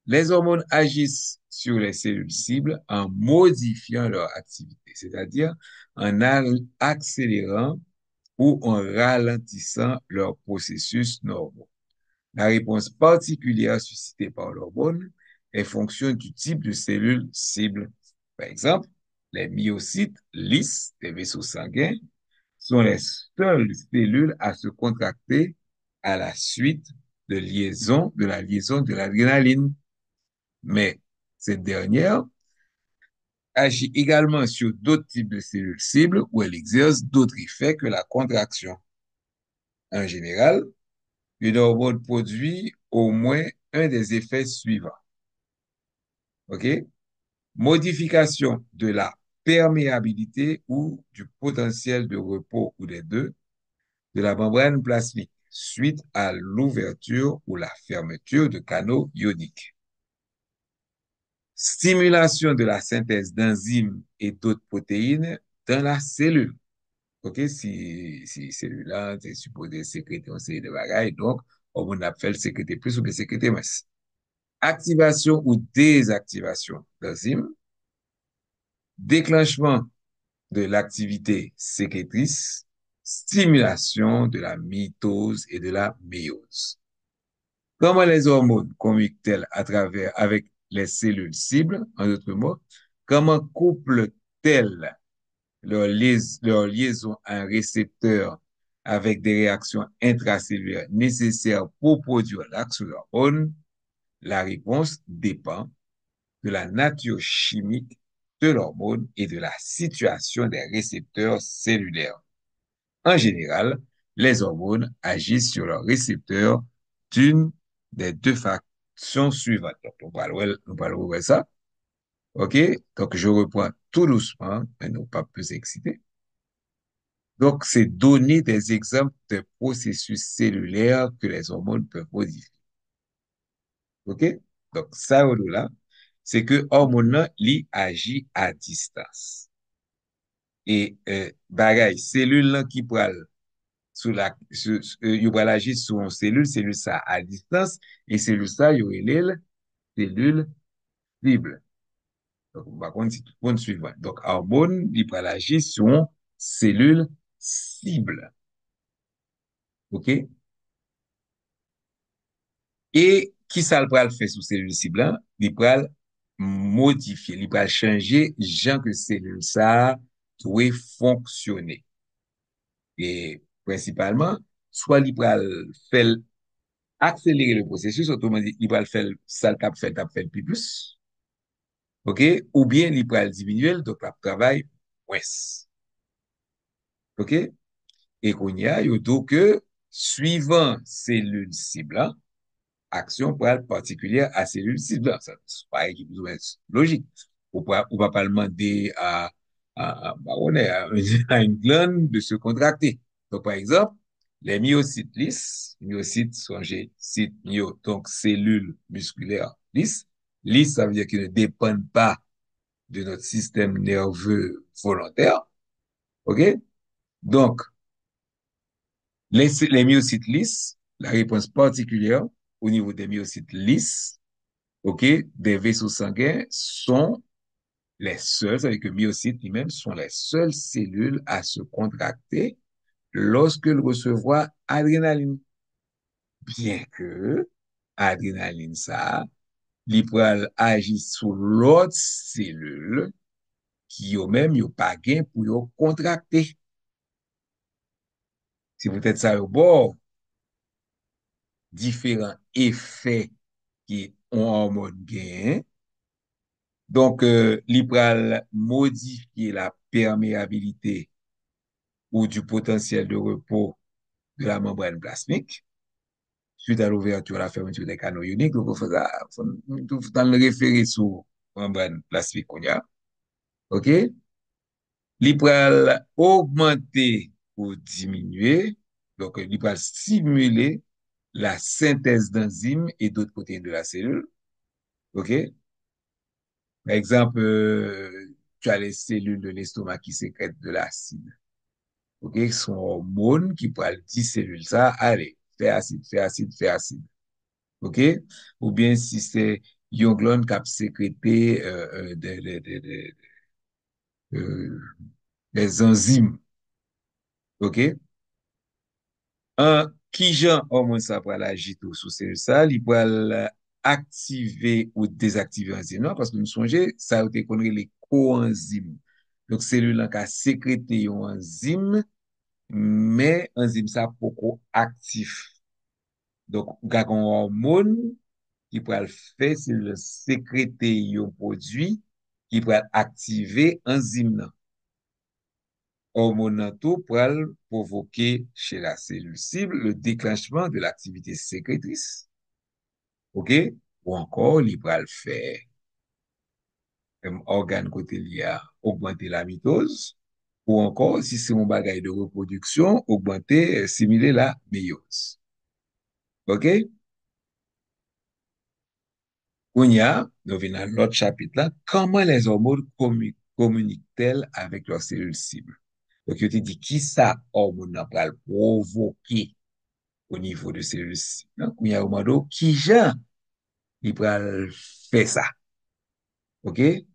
Les hormones agissent sur les cellules cibles en modifiant leur activité, c'est-à-dire en accélérant ou en ralentissant leurs processus normaux. La réponse particulière suscitée par l'hormone est fonction du type de cellule cible. Par exemple, les myocytes lisses des vaisseaux sanguins sont les seules cellules à se contracter à la suite de la liaison de l'adrénaline. Mais cette dernière agit également sur d'autres types de cellules cibles où elle exerce d'autres effets que la contraction. En général, une hormone produit au moins un des effets suivants. OK? Modification de la perméabilité ou du potentiel de repos ou des deux de la membrane plasmique suite à l'ouverture ou la fermeture de canaux ioniques. Stimulation de la synthèse d'enzymes et d'autres protéines dans la cellule. OK? Si cellule-là, c'est supposé sécréter une série de bagailles, donc, on a fait le sécréter plus ou bien sécréter moins. Activation ou désactivation d'enzymes, déclenchement de l'activité sécrétrice, stimulation de la mitose et de la méiose. Comment les hormones communiquent-elles à travers avec les cellules cibles, en d'autres mots? Comment couplent-elles leur liaison à un récepteur avec des réactions intracellulaires nécessaires pour produire l'action d'hormone? La réponse dépend de la nature chimique de l'hormone et de la situation des récepteurs cellulaires. En général, les hormones agissent sur leurs récepteurs d'une des deux factions suivantes. Donc, on parle de ça. OK? Donc, je reprends tout doucement, mais non pas plus excité. Donc, c'est donner des exemples de processus cellulaires que les hormones peuvent modifier. OK? Donc, ça, au-delà, c'est que hormone là, li agit à distance. Et bagay, cellule là qui pral sous la yo pral agir sur une cellule ça à distance et cellule ça yo relève cellule cible. Donc par contre si tout le monde suivant. Donc hormone il pral agir sur une cellule cible. OK? Et qui ça le pral fait sous cellule cible là? Il pral modifier, il pral changer jan que cellule ça doit fonctionner. Et principalement, soit il pral fait accélérer le processus, autrement dit, il pral faire ça tap fait plus, OK? Ou bien il pral diminuer, donc la travail moins. OK? Et qu'on y a, donc que suivant cellule cible, là, action pral particulière à cellule cible, là. Ça, c'est pareil qui plus ou moins logique. On va pas demander bah, on est à une glande de se contracter. Donc, par exemple, les myocytes lisses, myocytes, songez, cytes, myo, donc cellules musculaires lisses. Lisses, ça veut dire qu'ils ne dépendent pas de notre système nerveux volontaire. OK? Donc, les myocytes lisses, la réponse particulière au niveau des myocytes lisses, OK, des vaisseaux sanguins sont les seuls, c'est-à-dire que myocytes lui-même sont les seules cellules à se contracter lorsque le recevoir adrénaline. Bien que adrénaline ça, li pral agit sur l'autre cellule qui yo même yo pas gen pour yo contracter. C'est peut-être ça yo bon, différents effets qui ont hormone gen. Donc, li pral modifier la perméabilité ou du potentiel de repos de la membrane plasmique suite à l'ouverture et la fermeture des canaux ioniques. Donc, faut dans le référé sous membrane plasmique qu'on y a. OK? Li pral augmenter ou diminuer, donc li pral stimuler la synthèse d'enzymes et d'autres protéines de la cellule. OK? Par exemple, tu as les cellules de l'estomac qui sécrètent de l'acide. OK? Son hormone qui pral dire cellules ça, allez, fais acide, fais acide, fais acide. OK? Ou bien si c'est yon glande qui a sécrété euh, des enzymes. OK? An ki jan hormone sa pral agit ou sou selul sa, li pral aktive ou dezaktive enzim nan, paske nou sonje, sa ou te konre le koenzim. Donk selul nan ka sekrete yon enzim, men enzim sa poko aktif. Donk, gagon hormone, ki pral fe selul sekrete yon prodwi, ki pral aktive enzim nan. Hormone nan tou pral provoquer chez la cellule cible le déclenchement de l'activité sécrétrice. OK? Ou encore, li pral faire organe côté li a augmenter la mitose. Ou encore, si c'est mon bagage de reproduction, augmenter, simuler la méiose. OK? Kounya, nous venons à l'autre chapitre là, comment les hormones communiquent-elles avec leurs cellules cibles? Donc, je te dis, qui ça hormone nan pral provoquer au niveau de cellules cibles? Donc, il y a un moment qui jan il pral fait ça. OK? Et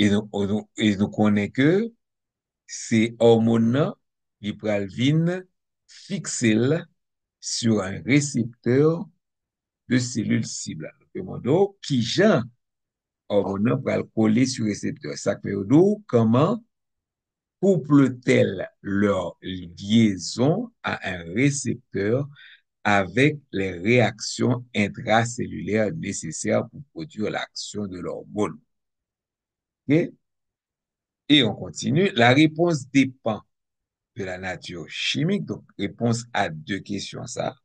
nous connaît que ces hormones nan, il pral vin fixer sur un récepteur de cellules cibles. Donc, qui jan hormone nan pral coller sur récepteur. Ça fait comment couple-t-elle leur liaison à un récepteur avec les réactions intracellulaires nécessaires pour produire l'action de l'hormone. OK? Et on continue. La réponse dépend de la nature chimique. Donc, réponse à deux questions, ça.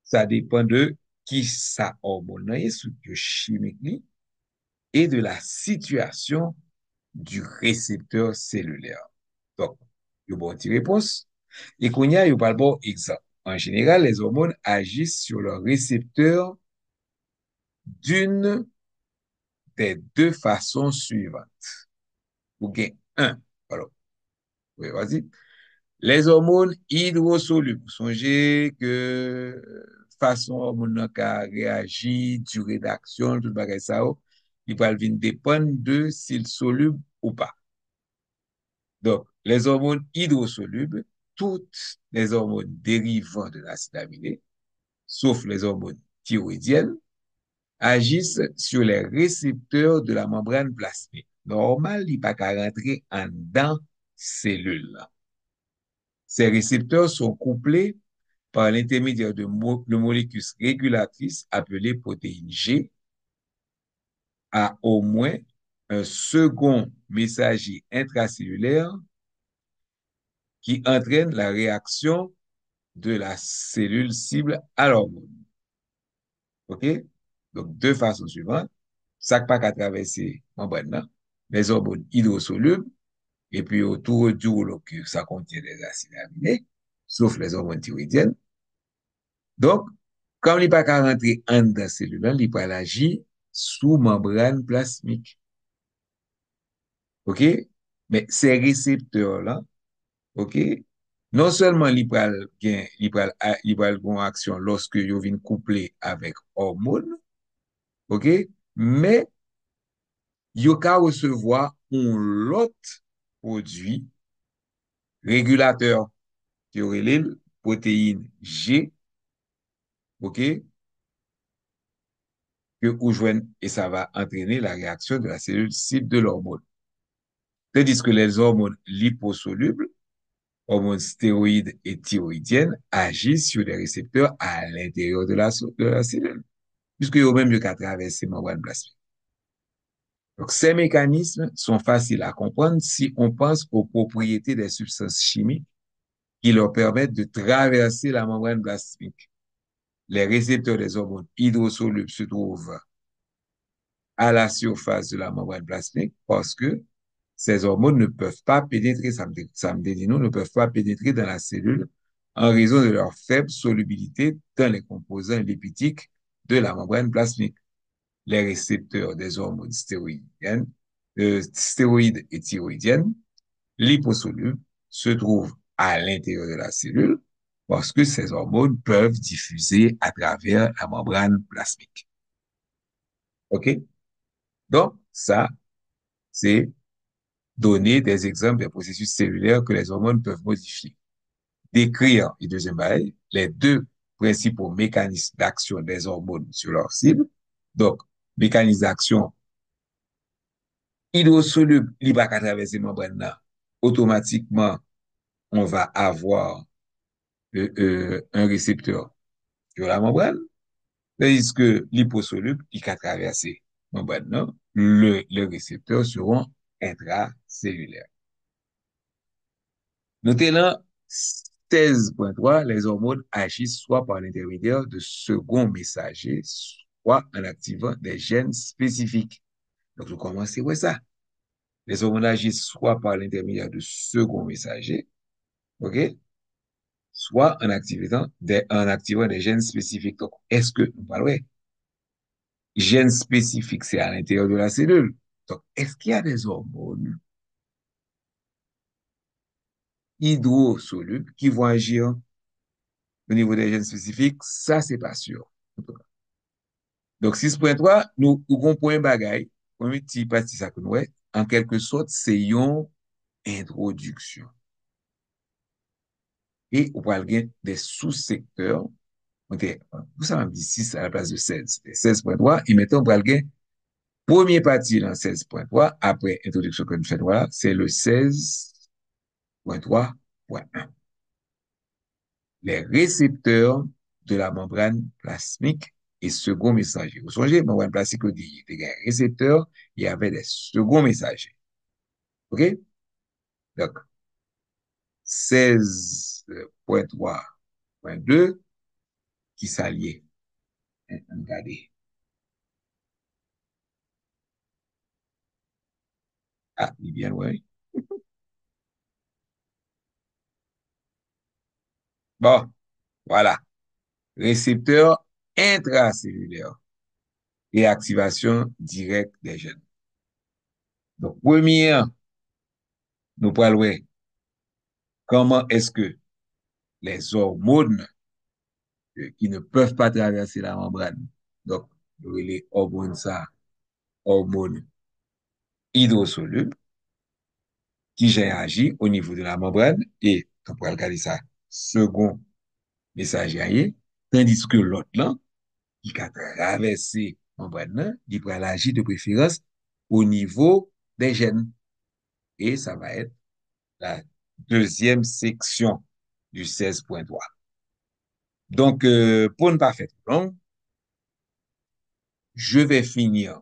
Ça dépend de qui sa hormone est, structure chimique li, et de la situation du récepteur cellulaire. Donc, il y a une bonne réponse. Et qu'on y a, il y a pas bon exemple. En général, les hormones agissent sur le récepteur d'une des deux façons suivantes. Ou bien, un, alors, oui, vas-y. Les hormones hydrosolubles. Songez que façon hormone nan ka réagit, durée d'action, tout bagay sa ou, il va venir dépendre de s'il soluble ou pas. Donc, les hormones hydrosolubles, toutes les hormones dérivant de l'acide aminé, sauf les hormones thyroïdiennes, agissent sur les récepteurs de la membrane plasmique. Normal, il pas qu'à rentrer en dans cellule. Ces récepteurs sont couplés par l'intermédiaire de molécules régulatrices appelées protéines G à au moins un second messager intracellulaire qui entraîne la réaction de la cellule cible à l'hormone. OK? Donc, deux façons suivantes. Ça pas qu'à traverser membrane là, les hormones hydrosolubles, et puis autour du rouleau que ça contient des acides aminés, sauf les hormones thyroïdiennes. Donc, comme il n'est pas qu'à rentrer en dans cellule, il peut agir sous membrane plasmique. OK? Mais ces récepteurs-là, OK? Non seulement il peut avoir une action lorsque ils viennent coupler avec hormones, OK? Mais yo ka recevoir un lot produit régulateur qui aurait les protéines G, OK, que ou joignent, et ça va entraîner la réaction de la cellule cible de l'hormone. Tandis que les hormones liposolubles, hormones stéroïdes et thyroïdiennes, agissent sur des récepteurs à l'intérieur de la cellule, puisque eux-mêmes, ils ont traversé la membrane plasmique. Donc, ces mécanismes sont faciles à comprendre si on pense aux propriétés des substances chimiques qui leur permettent de traverser la membrane plasmique. Les récepteurs des hormones hydrosolubles se trouvent à la surface de la membrane plasmique parce que ces hormones ne peuvent pas pénétrer, ça me dit nous, ne peuvent pas pénétrer dans la cellule en raison de leur faible solubilité dans les composants lipidiques de la membrane plasmique. Les récepteurs des hormones stéroïdes et thyroïdiennes, liposolubles, se trouvent à l'intérieur de la cellule parce que ces hormones peuvent diffuser à travers la membrane plasmique. OK? Donc, ça, c'est donner des exemples des processus cellulaires que les hormones peuvent modifier. Décrire, et deuxième bail, les deux principaux mécanismes d'action des hormones sur leur cible. Donc, mécanisme d'action hydrosoluble, libre à traverser membrane là, automatiquement, on va avoir un récepteur sur la membrane, tandis que liposoluble, il va traverser membrane là, le récepteur seront intracellulaires. Notez là, 16.3, les hormones agissent soit par l'intermédiaire de second messagers, soit en activant des gènes spécifiques. Donc, vous commencez ouais ça. Les hormones agissent soit par l'intermédiaire de second messagers, OK? Soit en activant des gènes spécifiques. Donc, est-ce que, nous parlons, gènes spécifiques, c'est à l'intérieur de la cellule. Donc, est-ce qu'il y a des hormones hydrosolubles qui vont agir au niveau des gènes spécifiques? Ça, c'est pas sûr. Donc, 6.3, nous comprenons un bagay, un petit parti ça que nous, en quelque sorte, c'est une introduction. Et on va gagner des sous-secteurs. Vous savez, on dit 6 à la place de 16. 16.3, et maintenant, on va gagner premier parti dans 16.3, après introduction que nous faisons, voilà, c'est le 16.3.1. Les récepteurs de la membrane plasmique et second messager. Vous songez, membrane plasmique, il y a des récepteurs, il y avait des seconds messagers. OK? Donc, 16.3.2 qui s'alliait. Regardez. Ah, il est bien loin. Bon, voilà. Récepteur intracellulaire et activation directe des gènes. Donc, premier, nous parlons comment est-ce que les hormones qui ne peuvent pas traverser la membrane, donc les hormones ça, hormones hydrosolubles, qui j'ai agi au niveau de la membrane, et on pourrait regarder ça, second messager, tandis que l'autre là, qui a traversé la membrane là, il pourrait agir de préférence au niveau des gènes. Et ça va être la deuxième section du 16.3. Donc, pour ne pas faire trop long, je vais finir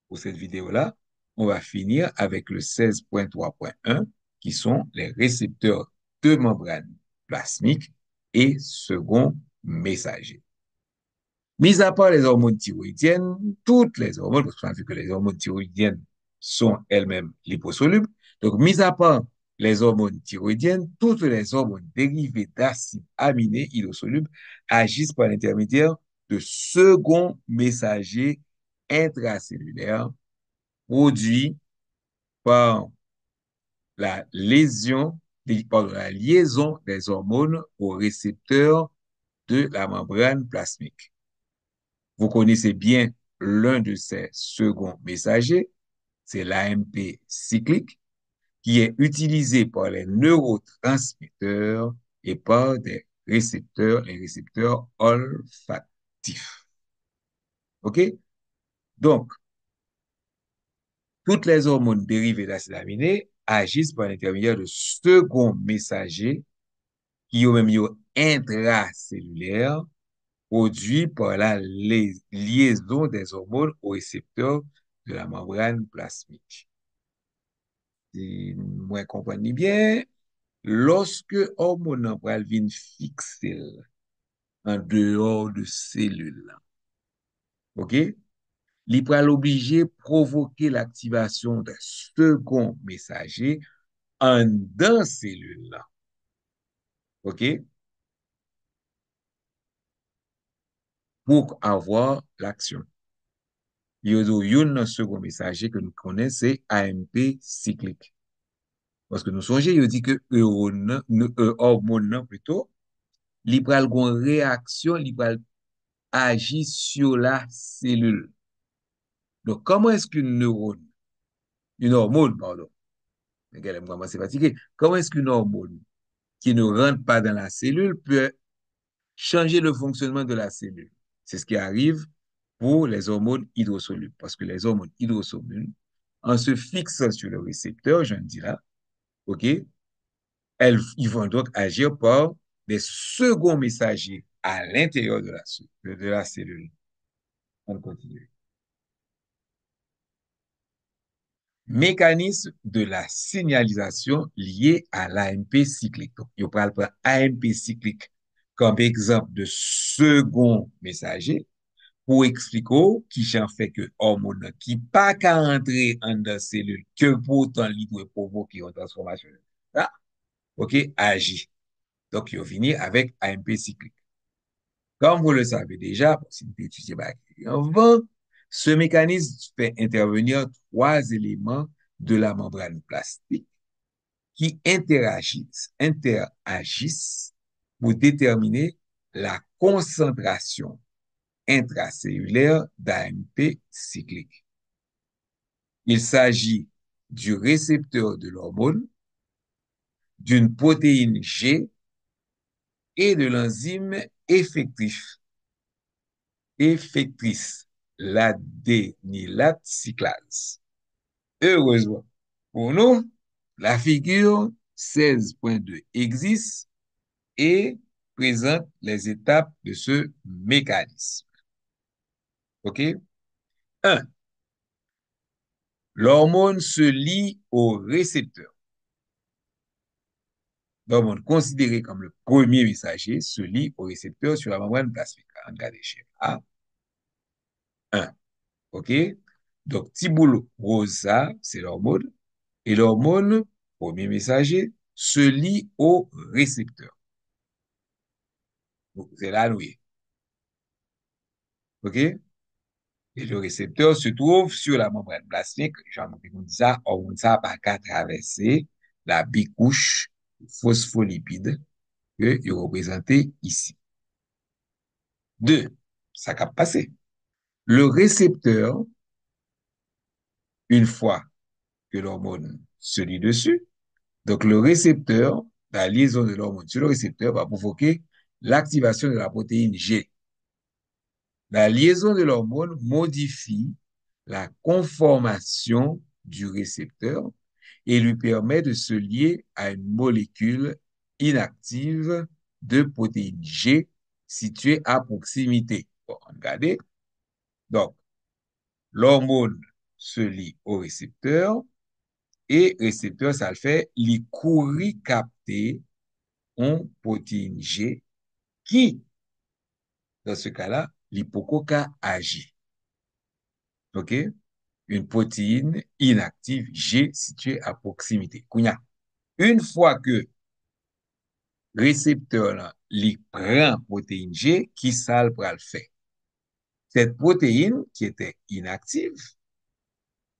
pour cette vidéo-là. On va finir avec le 16.3.1 qui sont les récepteurs de membrane plasmique et second messager. Mis à part les hormones thyroïdiennes, toutes les hormones, parce qu'on a vu que les hormones thyroïdiennes sont elles-mêmes liposolubles, donc mis à part les hormones thyroïdiennes, toutes les hormones dérivées d'acides aminés hydrosolubles agissent par l'intermédiaire de second messagers intracellulaires produits par la la liaison des hormones aux récepteurs de la membrane plasmique. Vous connaissez bien l'un de ces seconds messagers, C'est l'AMP cyclique qui est utilisé par les neurotransmetteurs et par des récepteurs, les récepteurs olfactifs. OK? Donc, toutes les hormones dérivées d'acide aminé agissent par l'intermédiaire de seconds messagers qui ont même intracellulaires produits par la liaison des hormones aux récepteurs de la membrane plasmique. Si moi comprends bien, lorsque hormone pral vin fixe en dehors de cellules, OK? Li pral obligé provoquer l'activation d'un second messager en dans cellule là. OK? Pour avoir l'action. Yo yon nan second messager que nous connaissons, c'est AMP cyclique. Parce que nous songeons, il dit que hormone nan plutôt, li pral gon réaction, li pral agir sur la cellule. Donc, comment est-ce qu'une neurone, une hormone, pardon, regarde, moi, c'est fatigué, comment est-ce qu'une hormone qui ne rentre pas dans la cellule peut changer le fonctionnement de la cellule? C'est ce qui arrive pour les hormones hydrosolubles. Parce que les hormones hydrosolubles, en se fixant sur le récepteur, je ne dis là, OK, ils vont donc agir par des seconds messagers à l'intérieur de la cellule. On continue. Mécanisme de la signalisation lié à l'AMP cyclique. Donc, il parle pas AMP cyclique comme exemple de second messager pour expliquer qui j'en fait que hormone qui pas qu'à entrer en dans cellule que pourtant il doit provoquer une transformation. Ah, OK, agit. Donc, il finit avec AMP cyclique. Comme vous le savez déjà, si vous étudiez avant, ce mécanisme fait intervenir trois éléments de la membrane plastique qui interagissent pour déterminer la concentration intracellulaire d'AMP cyclique. Il s'agit du récepteur de l'hormone, d'une protéine G et de l'enzyme effectrice, l'adénylate cyclase. Heureusement pour nous, la figure 16.2 existe et présente les étapes de ce mécanisme. OK? 1. L'hormone se lie au récepteur. L'hormone considérée comme le premier messager se lie au récepteur sur la membrane plasmique. Regardez schéma 1. OK? Donc, petit boulot rosa, c'est l'hormone. Et l'hormone, premier messager, se lie au récepteur. Donc, c'est là, oui. OK? Et le récepteur se trouve sur la membrane plasmique. Jean-Marc dit ça, on ça pas qu'à traverser la bicouche phospholipide que est représentée ici. 2. Ça qu'a passé. Le récepteur, une fois que l'hormone se lie dessus, donc le récepteur, la liaison de l'hormone sur le récepteur va provoquer l'activation de la protéine G. La liaison de l'hormone modifie la conformation du récepteur et lui permet de se lier à une molécule inactive de protéine G située à proximité. Bon, regardez. Donc, l'hormone se lie au récepteur et récepteur, ça le fait, il courir capter une protéine G qui, dans ce cas-là, l'hypococa agit. OK? Une protéine inactive G située à proximité. Kounya. Une fois que récepteur là, li prend protéine G, qui ça le pral fait? Cette protéine qui était inactive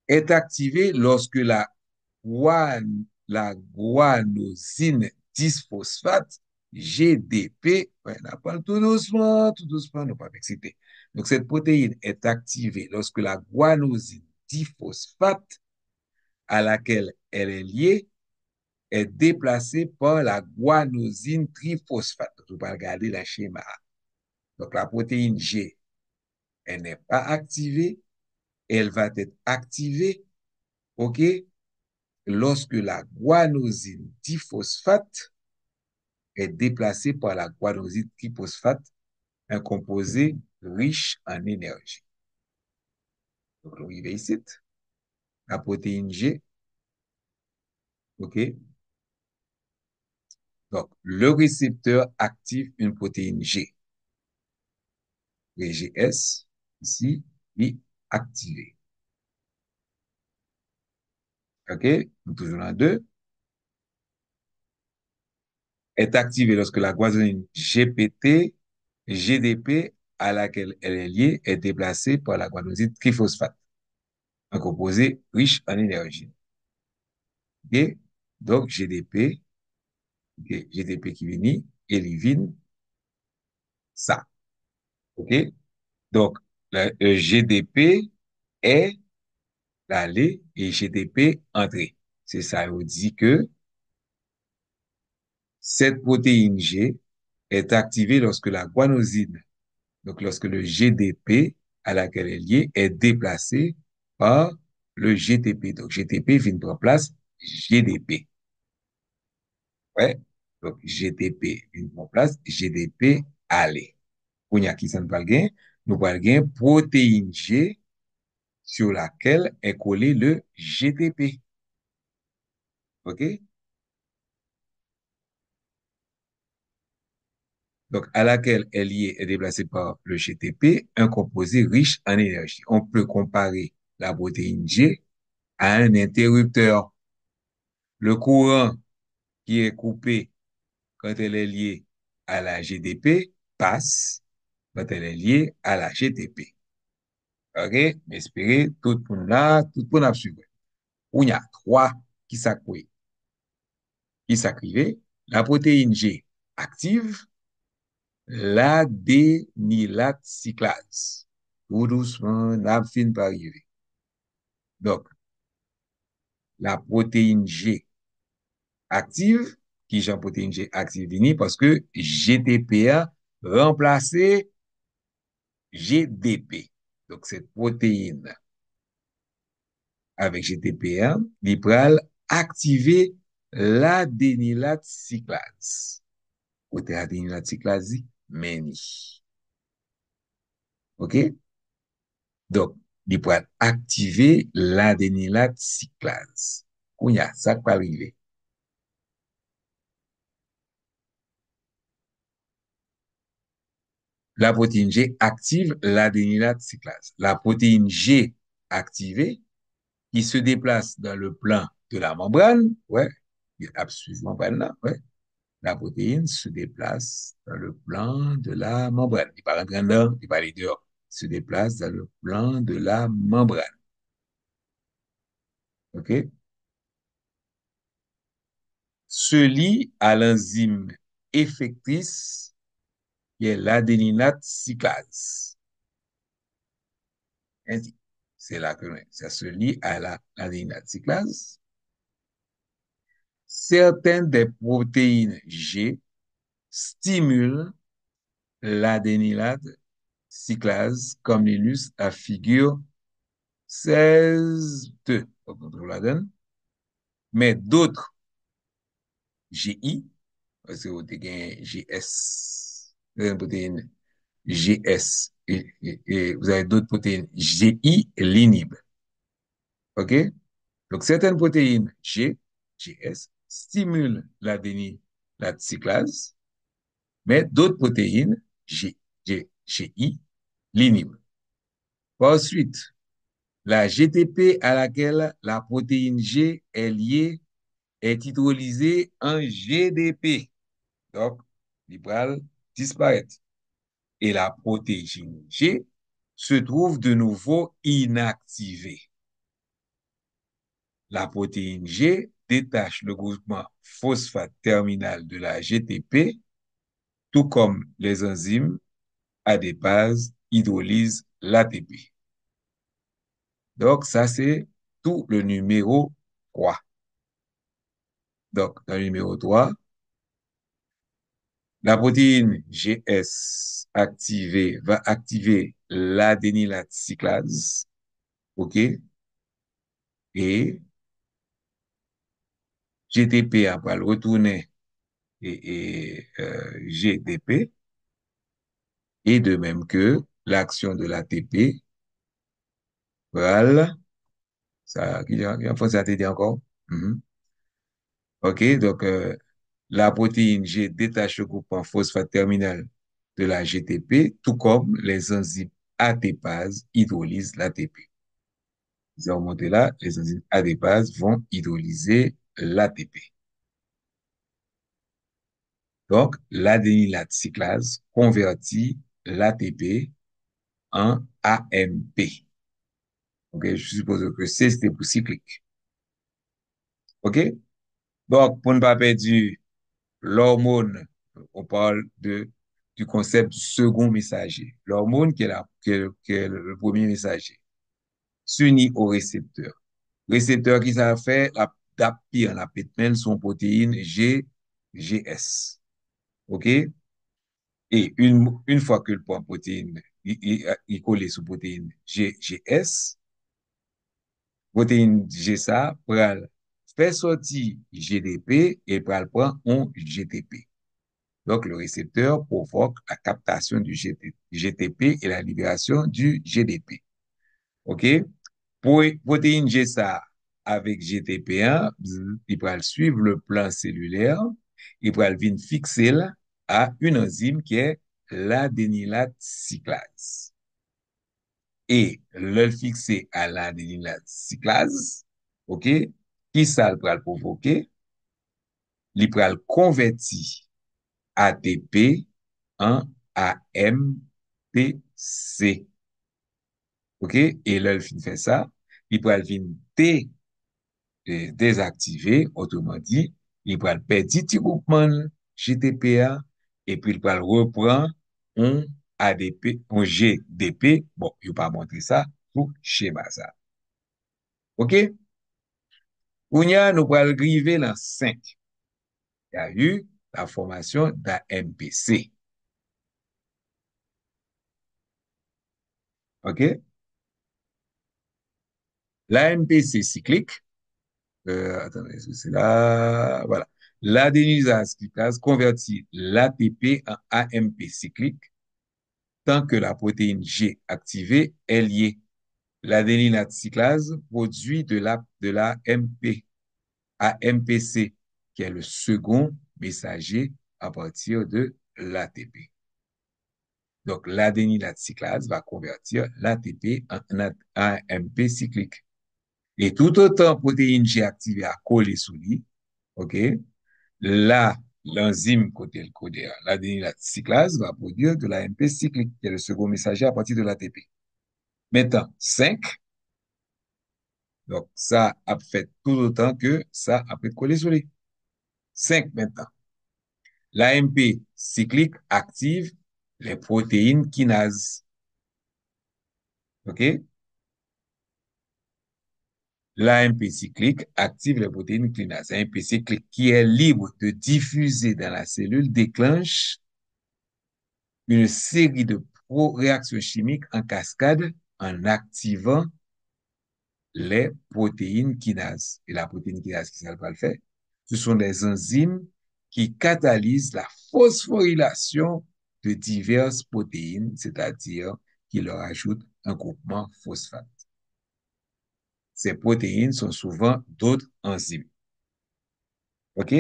est activée lorsque la guanosine disphosphate, GDP, ouais, on parle tout doucement, non pas excité. Donc, cette protéine est activée lorsque la guanosine diphosphate à laquelle elle est liée est déplacée par la guanosine triphosphate. Donc, on va regarder le schéma. Donc, la protéine G, elle n'est pas activée. Elle va être activée, OK, lorsque la guanosine diphosphate est déplacée par la guanosine triphosphate, un composé riche en énergie. Donc, on y va ici. La protéine G, OK? Donc, le récepteur active une protéine G. Le GS, ici, est activé. OK? Donc, toujours en deux. Est activé lorsque la guanosine GPT, GDP, à laquelle elle est liée, est déplacée par la guanosine triphosphate, un composé riche en énergie. OK? Donc, GDP, OK? GDP qui vient, élimine ça. OK? Donc, le GDP est l'aller et GDP entrée. C'est ça, on dit que cette protéine G est activée lorsque la guanosine, donc lorsque le GDP à laquelle elle est liée, est déplacé par le GTP. Donc, GTP vient prendre place GDP. Ouais. Donc, GTP vient prendre place GDP aller. On y a qui ça nous parle gain? Nous parle gain protéine G sur laquelle est collé le GTP. OK? Donc, à laquelle elle y est déplacée par le GTP, un composé riche en énergie. On peut comparer la protéine G à un interrupteur. Le courant qui est coupé quand elle est liée à la GDP passe quand elle est liée à la GTP. OK? J'espère tout le monde là, tout le monde a suivi. Il y a trois qui s'accouent, qui s'acrivent. La protéine G active l'adénylate cyclase. Tout doucement, n'a fin pas arrivé. Donc, la protéine G active, qui j'en protéine G active vini, parce que GTP a remplacé GDP. Donc, cette protéine avec GTP1, li pral activer l'adénylate cyclase. Côté adénylate cyclase, meni. OK? Donc, li pral activer l'adénylate cyclase. Kounya, ça peut arriver. La protéine G active l'adénylate cyclase. La protéine G activée, qui se déplace dans le plan de la membrane, ouais, absolument pas là, ouais. La protéine se déplace dans le plan de la membrane. Il n'est pas rentré dedans, il n'est pas allé dehors. Il se déplace dans le plan de la membrane. OK? Se lie à l'enzyme effectrice qui est l'adénylate cyclase. Ainsi, c'est là que ça se lie à l'adénylate cyclase. Certaines des protéines G stimulent l'adénylate cyclase, comme l'illustre la figure 16.2. Donc, on trouve la donne. Mais d'autres GI, parce que vous avez GS, vous avez une protéine GS, et vous avez d'autres protéines GI l'inhibe. OK? Donc, certaines protéines G, GS, stimulent la cyclase, mais d'autres protéines GI l'inhibent. Ensuite, la GTP à laquelle la protéine G est liée est hydrolysée en GDP. Donc, il va disparaître. Et la protéine G se trouve de nouveau inactivée. La protéine G détache le groupement phosphate terminal de la GTP, tout comme les enzymes ADPase hydrolysent l'ATP. Donc, ça, c'est tout le numéro quoi? Donc, dans le numéro 3, la protéine GS activée va activer l'adénylate cyclase, OK? Et GTP après le retourner GTP, et de même que l'action de l'ATP, voilà, ça, qui a fait ça t'aider encore? Mhm. OK, donc la protéine G détache le groupement phosphate terminal de la GTP, tout comme les enzymes ATPase hydrolysent l'ATP. Vous avez remonté là, les enzymes ATPase vont hydrolyser l'ATP. Donc, l'adénylate cyclase convertit l'ATP en AMP. OK, je suppose que C, c'était pour cyclique. OK? Donc, pour ne pas perdre l'hormone, on parle du concept du second messager. L'hormone qui est le premier messager s'unit au récepteur. Récepteur qui ça fait, d'appuyer en la pétmène son protéine GS. OK? Et une fois que le point protéine, il colle sous protéine GS, protéine G ça, pral fait sortir GDP et pral prend un GTP. Donc, le récepteur provoque la captation du GTP et la libération du GDP. OK? Pour protéine G ça avec GTP1, il va suivre le plan cellulaire, il va venir fixer à une enzyme qui est l'adénylate cyclase. Et le fixer à l'adénylate cyclase, OK? Qui ça va le provoquer? Il va le convertir ATP en AMPC. OK? Et là, il fait ça, il va venir désactiver, autrement dit, il va perdre petit groupement GTPA et puis il va reprendre un ADP, un GDP. Bon, il ne va pas montrer ça pour schéma ça. OK? On y a, nous allons arriver dans 5. Il y a eu la formation d'AMPC. OK? L'AMPC cyclique, attendez, c'est là, voilà. L'adénylate cyclase convertit l'ATP en AMP cyclique tant que la protéine G activée est liée. L'adénylate cyclase produit de la MP à MPC, qui est le second messager à partir de l'ATP. Donc, l'adénylate cyclase va convertir l'ATP en AMP cyclique. Et tout autant protéine G activée a collé sous lui, OK, là, l'enzyme côté le codé, l'adénylate cyclase va produire de l'AMP cyclique, qui est le second messager à partir de l'ATP. Maintenant, 5, donc ça a fait tout autant que ça a fait coller sur lui. 5 maintenant. L'AMP cyclique active les protéines kinases. OK? L'AMP cyclique active les protéines kinases. L'AMP cyclique qui est libre de diffuser dans la cellule déclenche une série de réactions chimiques en cascade en activant les protéines kinases. Et la protéine kinase, qui ça va le faire? Ce sont des enzymes qui catalysent la phosphorylation de diverses protéines, c'est-à-dire qui leur ajoutent un groupement phosphate. Ces protéines sont souvent d'autres enzymes. OK?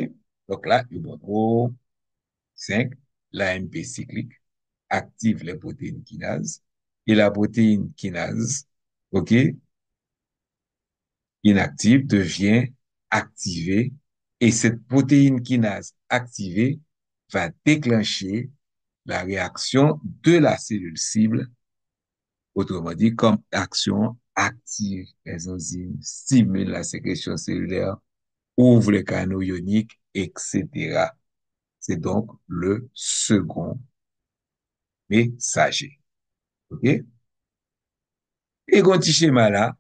Donc là, numéro 5, l'AMP cyclique active les protéines kinases et la protéine kinase, OK, inactive devient activée et cette protéine kinase activée va déclencher la réaction de la cellule cible, autrement dit, comme action active les enzymes, stimule la sécrétion cellulaire, ouvre les canaux ioniques, etc. C'est donc le second messager. OK? Et quand petit schéma là,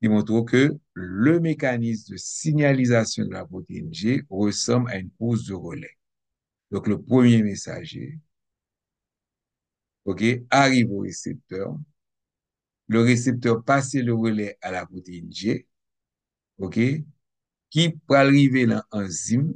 il montre que le mécanisme de signalisation de la protéine G ressemble à une course de relais. Donc, le premier messager, OK, arrive au récepteur. Le récepteur passe le relais à la protéine G, OK, qui peut arriver dans l'enzyme,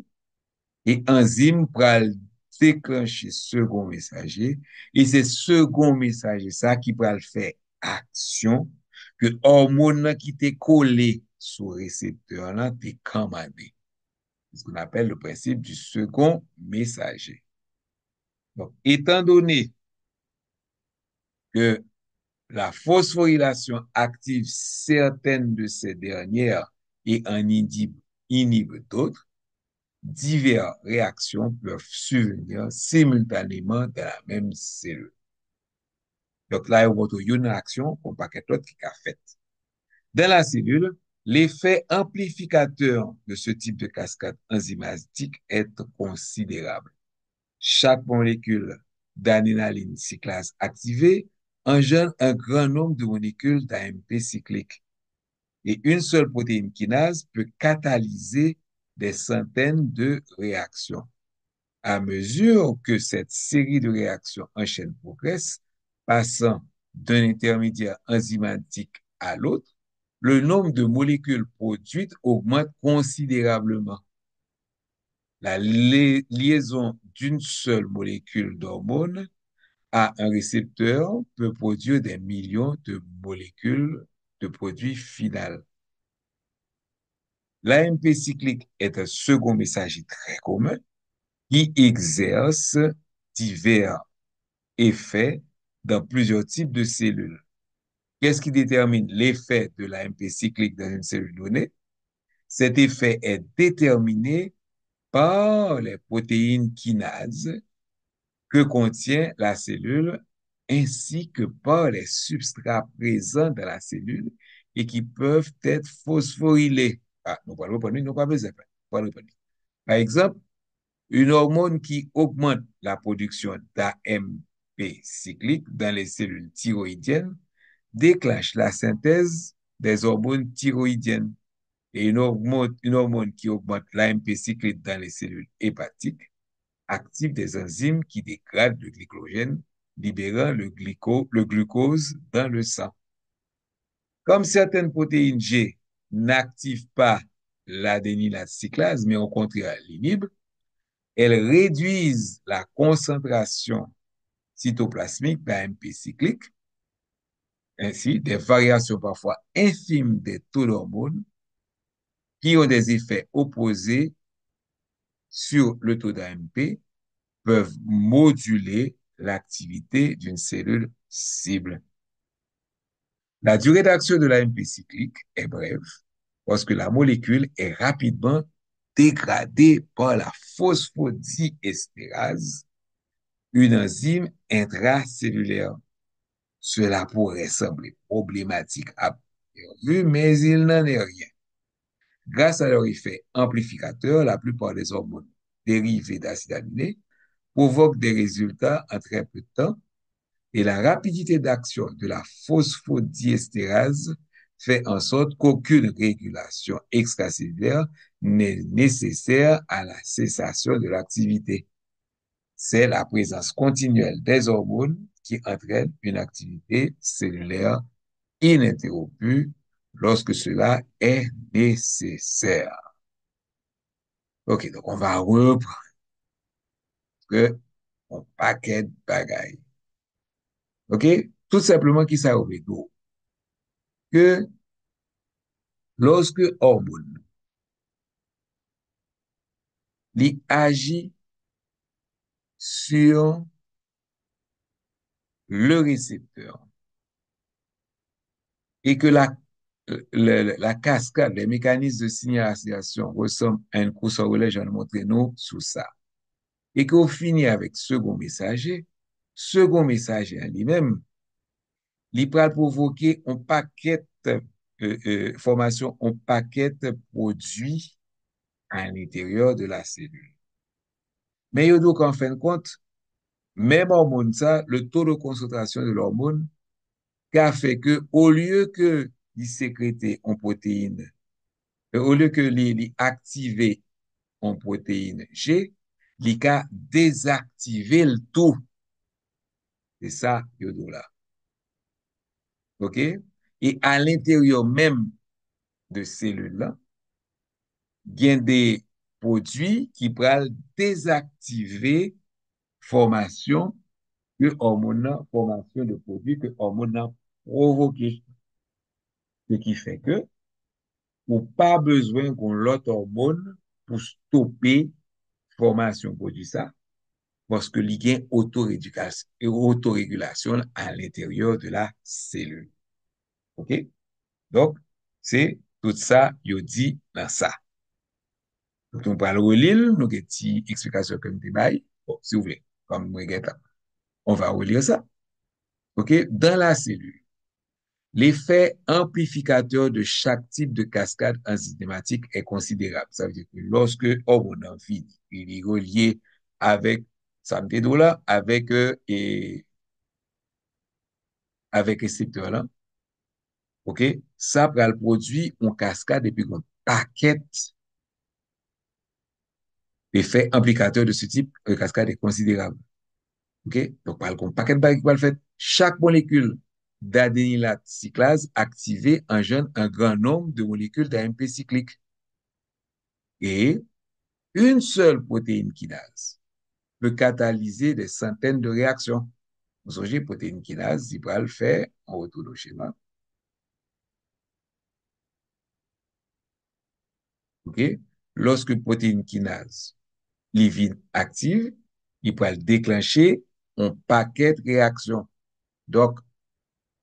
et enzyme peut déclencher second messager, et c'est second messager ça qui peut faire action que hormone qui t'est collé sur récepteur là t'est commandé. C'est ce qu'on appelle le principe du second messager. Donc, étant donné que la phosphorylation active certaines de ces dernières et en inhibe d'autres, diverses réactions peuvent survenir simultanément dans la même cellule. Donc là, on voit une action qu'on paquet l'autre qui a fait. Dans la cellule, l'effet amplificateur de ce type de cascade enzymatique est considérable. Chaque molécule d'adénaline cyclase activée engendre un grand nombre de molécules d'AMP cycliques. Et une seule protéine kinase peut catalyser des centaines de réactions. À mesure que cette série de réactions enchaîne progresse, passant d'un intermédiaire enzymatique à l'autre, le nombre de molécules produites augmente considérablement. La liaison d'une seule molécule d'hormone à un récepteur peut produire des millions de molécules de produits finaux. L'AMP cyclique est un second messager très commun qui exerce divers effets dans plusieurs types de cellules. Qu'est-ce qui détermine l'effet de l'AMP cyclique dans une cellule donnée? Cet effet est déterminé par les protéines kinases que contient la cellule ainsi que par les substrats présents dans la cellule et qui peuvent être phosphorylés. Ah, nous parlons pas, nous pas besoin. Par exemple, une hormone qui augmente la production d'AMP cyclique dans les cellules thyroïdiennes déclenche la synthèse des hormones thyroïdiennes. Et une hormone qui augmente l'AMP cyclique dans les cellules hépatiques active des enzymes qui dégradent le glycogène, libérant le glucose dans le sang. Comme certaines protéines G n'activent pas l'adénylate cyclase, mais au contraire l'inhibent, elles réduisent la concentration cytoplasmique d'AMP cyclique. Ainsi, des variations parfois infimes des taux d'hormones qui ont des effets opposés sur le taux d'AMP peuvent moduler l'activité d'une cellule cible. La durée d'action de l'AMP cyclique est brève parce que la molécule est rapidement dégradée par la phosphodiesterase, une enzyme intracellulaire. Cela pourrait sembler problématique à première vue, mais il n'en est rien. Grâce à leur effet amplificateur, la plupart des hormones dérivées d'acides aminés provoquent des résultats en très peu de temps et la rapidité d'action de la phosphodiesterase fait en sorte qu'aucune régulation extracellulaire n'est nécessaire à la cessation de l'activité. C'est la présence continuelle des hormones qui entraîne une activité cellulaire ininterrompue lorsque cela est nécessaire. OK, donc on va reprendre un paquet de bagailles. OK? Tout simplement qui ça veut dire que lorsque hormone li agit sur le récepteur et que la cascade, les mécanismes de signalisation ressemblent à une course au relais, j'en ai montré nous sous ça. Et qu'on finit avec second messager en lui-même, il peut provoquer un paquet formation, un paquet de produits à l'intérieur de la cellule. Mais donc, en fin de compte, même hormone ça, le taux de concentration de l'hormone, qui a fait que, au lieu que il sécrétait en protéine Au lieu que li activer en protéine G, li ka désactiver le tout. C'est ça, yodo là. OK? Et à l'intérieur même de cellules là, il y a des produits qui peuvent désactiver formation que hormone, formation de produits que hormone a provoqué. Ce qui fait que, ou pas besoin qu'on l'autre hormone pour stopper formation produit ça, parce que il y a autorégulation à l'intérieur de la cellule. OK? Donc, c'est tout ça, yo dit dans ça. Donc, on parle relire, nous, une petite explication comme des bails. Bon, si vous voulez, comme nous, on va relire ça. OK? Dans la cellule, l'effet amplificateur de chaque type de cascade enzymatique est considérable. Ça veut dire que lorsque hormone en vide, il est relié avec, ça me dit là, avec récepteur là, OK? Ça va le produit en cascade et puis un paquet d'effets implicateurs de ce type de cascade est considérable. OK? Donc, par contre, paquet de bagues qui va le faire. Chaque molécule d'adénylate cyclase activée engendre un grand nombre de molécules d'AMP cyclique. Et une seule protéine kinase peut catalyser des centaines de réactions. Vous savez, protéine kinase, il va le faire en retour au schéma. OK? Lorsque protéine kinase livine active, il peut déclencher un paquet de réactions. Donc,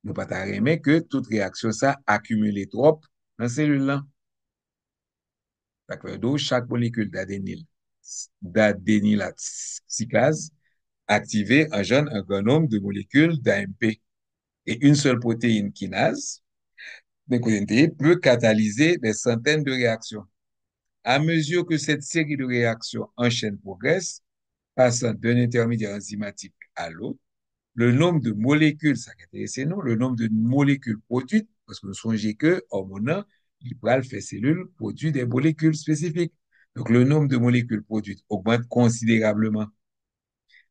nous pas remettre que toute réaction ça accumule trop dans la cellule là. Donc, chaque molécule d'adénylate cyclase activée engendre un grand nombre de molécules d'AMP. Et une seule protéine kinase, peut catalyser des centaines de réactions. À mesure que cette série de réactions en chaîne progresse, passant d'un intermédiaire enzymatique à l'autre, le nombre de molécules, ça qui intéresse nous, le nombre de molécules produites, parce que nous songez que, hormonal, il peut faire cellule produit des molécules spécifiques. Donc, le nombre de molécules produites augmente considérablement.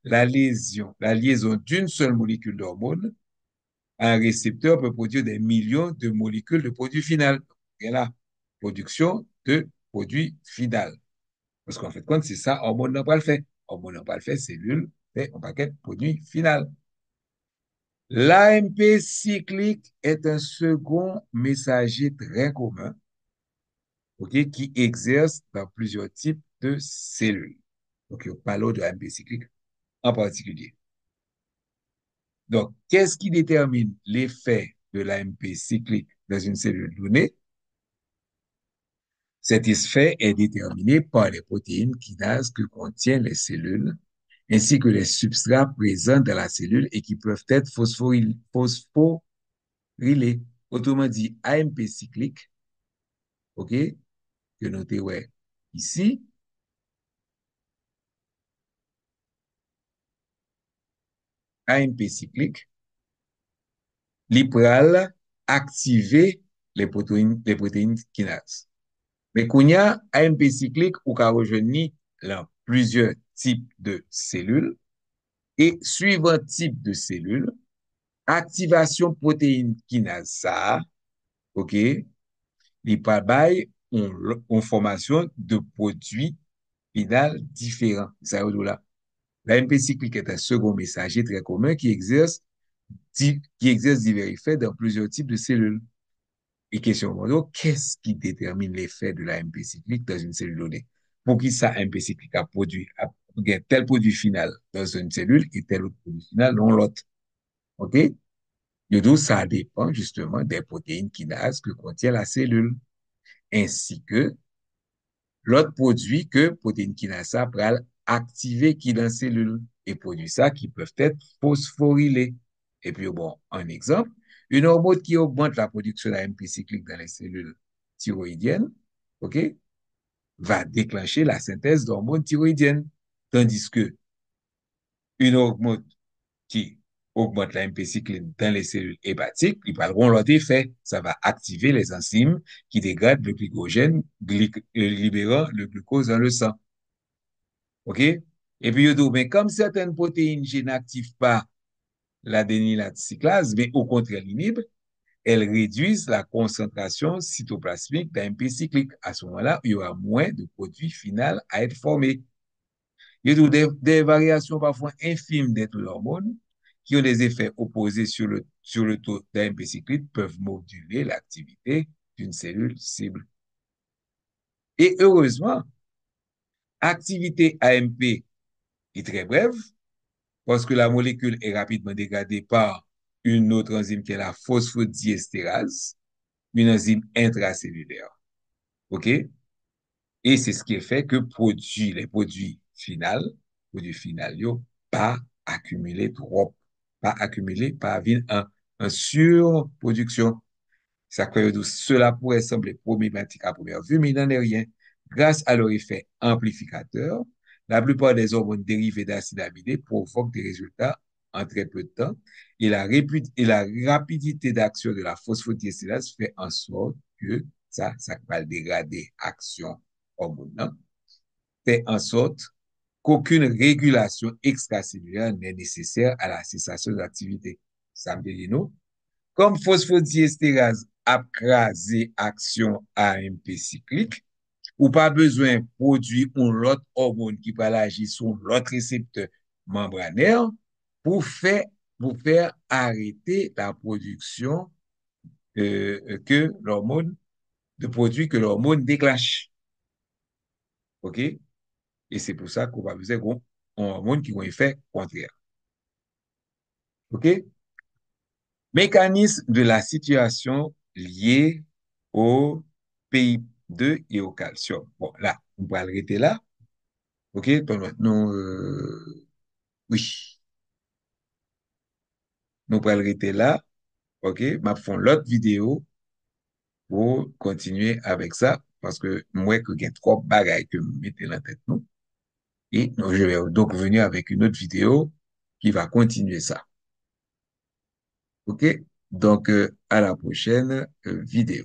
La liaison d'une seule molécule d'hormone à un récepteur peut produire des millions de molécules de produit final. Et là, production de produit final. Parce qu'en fait, quand c'est ça, hormone n'a pas le fait. Hormone n'a pas le fait, cellule fait un paquet de produit final. L'AMP cyclique est un second messager très commun, ok, qui exerce dans plusieurs types de cellules. Donc, parlons de l'AMP cyclique en particulier. Donc, qu'est-ce qui détermine l'effet de l'AMP cyclique dans une cellule donnée? Cet effet est déterminé par les protéines kinases que contiennent les cellules, ainsi que les substrats présents dans la cellule et qui peuvent être phosphorylés. Autrement dit, AMP cyclique, OK, que notez ouais, ici, AMP cyclique, li pral activer les protéines kinases. Mais qu'on y a AMP cyclique ou ka rejoindre là plusieurs types de cellules et suivant type de cellules, activation protéine kinase ça, OK, li pa bay on formation de produits final différents. Ça veut dire là. L'AMP cyclique est un second messager très commun qui exerce divers effets dans plusieurs types de cellules. Et question, donc, qu'est-ce qui détermine l'effet de l'AMP cyclique dans une cellule donnée? Pour qui ça, AMP cyclique a produit, tel produit final dans une cellule et tel autre produit final dans l'autre. OK? Et donc, ça dépend justement des protéines kinases que contient la cellule, ainsi que l'autre produit que protéine kinase pral activer qui dans la cellule et produit ça qui peuvent être phosphorylés. Et puis, bon, un exemple, une hormone qui augmente la production d'AMP cyclique dans les cellules thyroïdiennes, OK, va déclencher la synthèse d'hormones thyroïdiennes. Tandis que une hormone qui augmente la MP cycline dans les cellules hépatiques, ils parleront l'autre effet. Ça va activer les enzymes qui dégradent le glycogène, libérant le glucose dans le sang. OK? Et puis, mais comme certaines protéines G n'activent pas l'adénylate mais au contraire l'inhibent, elles réduisent la concentration cytoplasmique d'AMP cyclique. À ce moment-là, il y aura moins de produit final à être formé. Il y a des variations parfois infimes des taux d'hormones qui ont des effets opposés sur le taux d'AMP cyclique peuvent moduler l'activité d'une cellule cible. Et heureusement, activité AMP est très brève parce que la molécule est rapidement dégradée par une autre enzyme qui est la phosphodiesterase, une enzyme intracellulaire. OK? Et c'est ce qui fait que les produits finaux, yo, pas accumuler trop, pas accumuler, pas avoir en surproduction. Ça fait que cela pourrait sembler problématique à première vue, mais il n'en est rien. Grâce à leur effet amplificateur, la plupart des hormones dérivées d'acide amidé provoquent des résultats en très peu de temps et la rapidité d'action de la phosphodiesterase fait en sorte que ça va dégrader action hormonale, fait en sorte qu'aucune régulation extracellulaire n'est nécessaire à la cessation de l'activité. Ça me dit nous? Comme phosphodiesterase a crasé action AMP cyclique, ou pas besoin de produire un autre hormone qui peut agir sur l'autre récepteur membranaire pour faire, pour faire arrêter la production que l'hormone, de produits que l'hormone déclenche. OK? Et c'est pour ça qu'on va besoin d'un hormone qui a un effet contraire. OK? Mécanisme de la situation liée au PI2 et au calcium. Bon, là, on va arrêter là. OK? Donc maintenant, oui, nous allons arrêter là. OK? Je vais faire l'autre vidéo pour continuer avec ça parce que moi, que j'ai trop de bagages que je mette dans la tête, nous. Et donc, je vais donc venir avec une autre vidéo qui va continuer ça. OK? Donc, à la prochaine vidéo.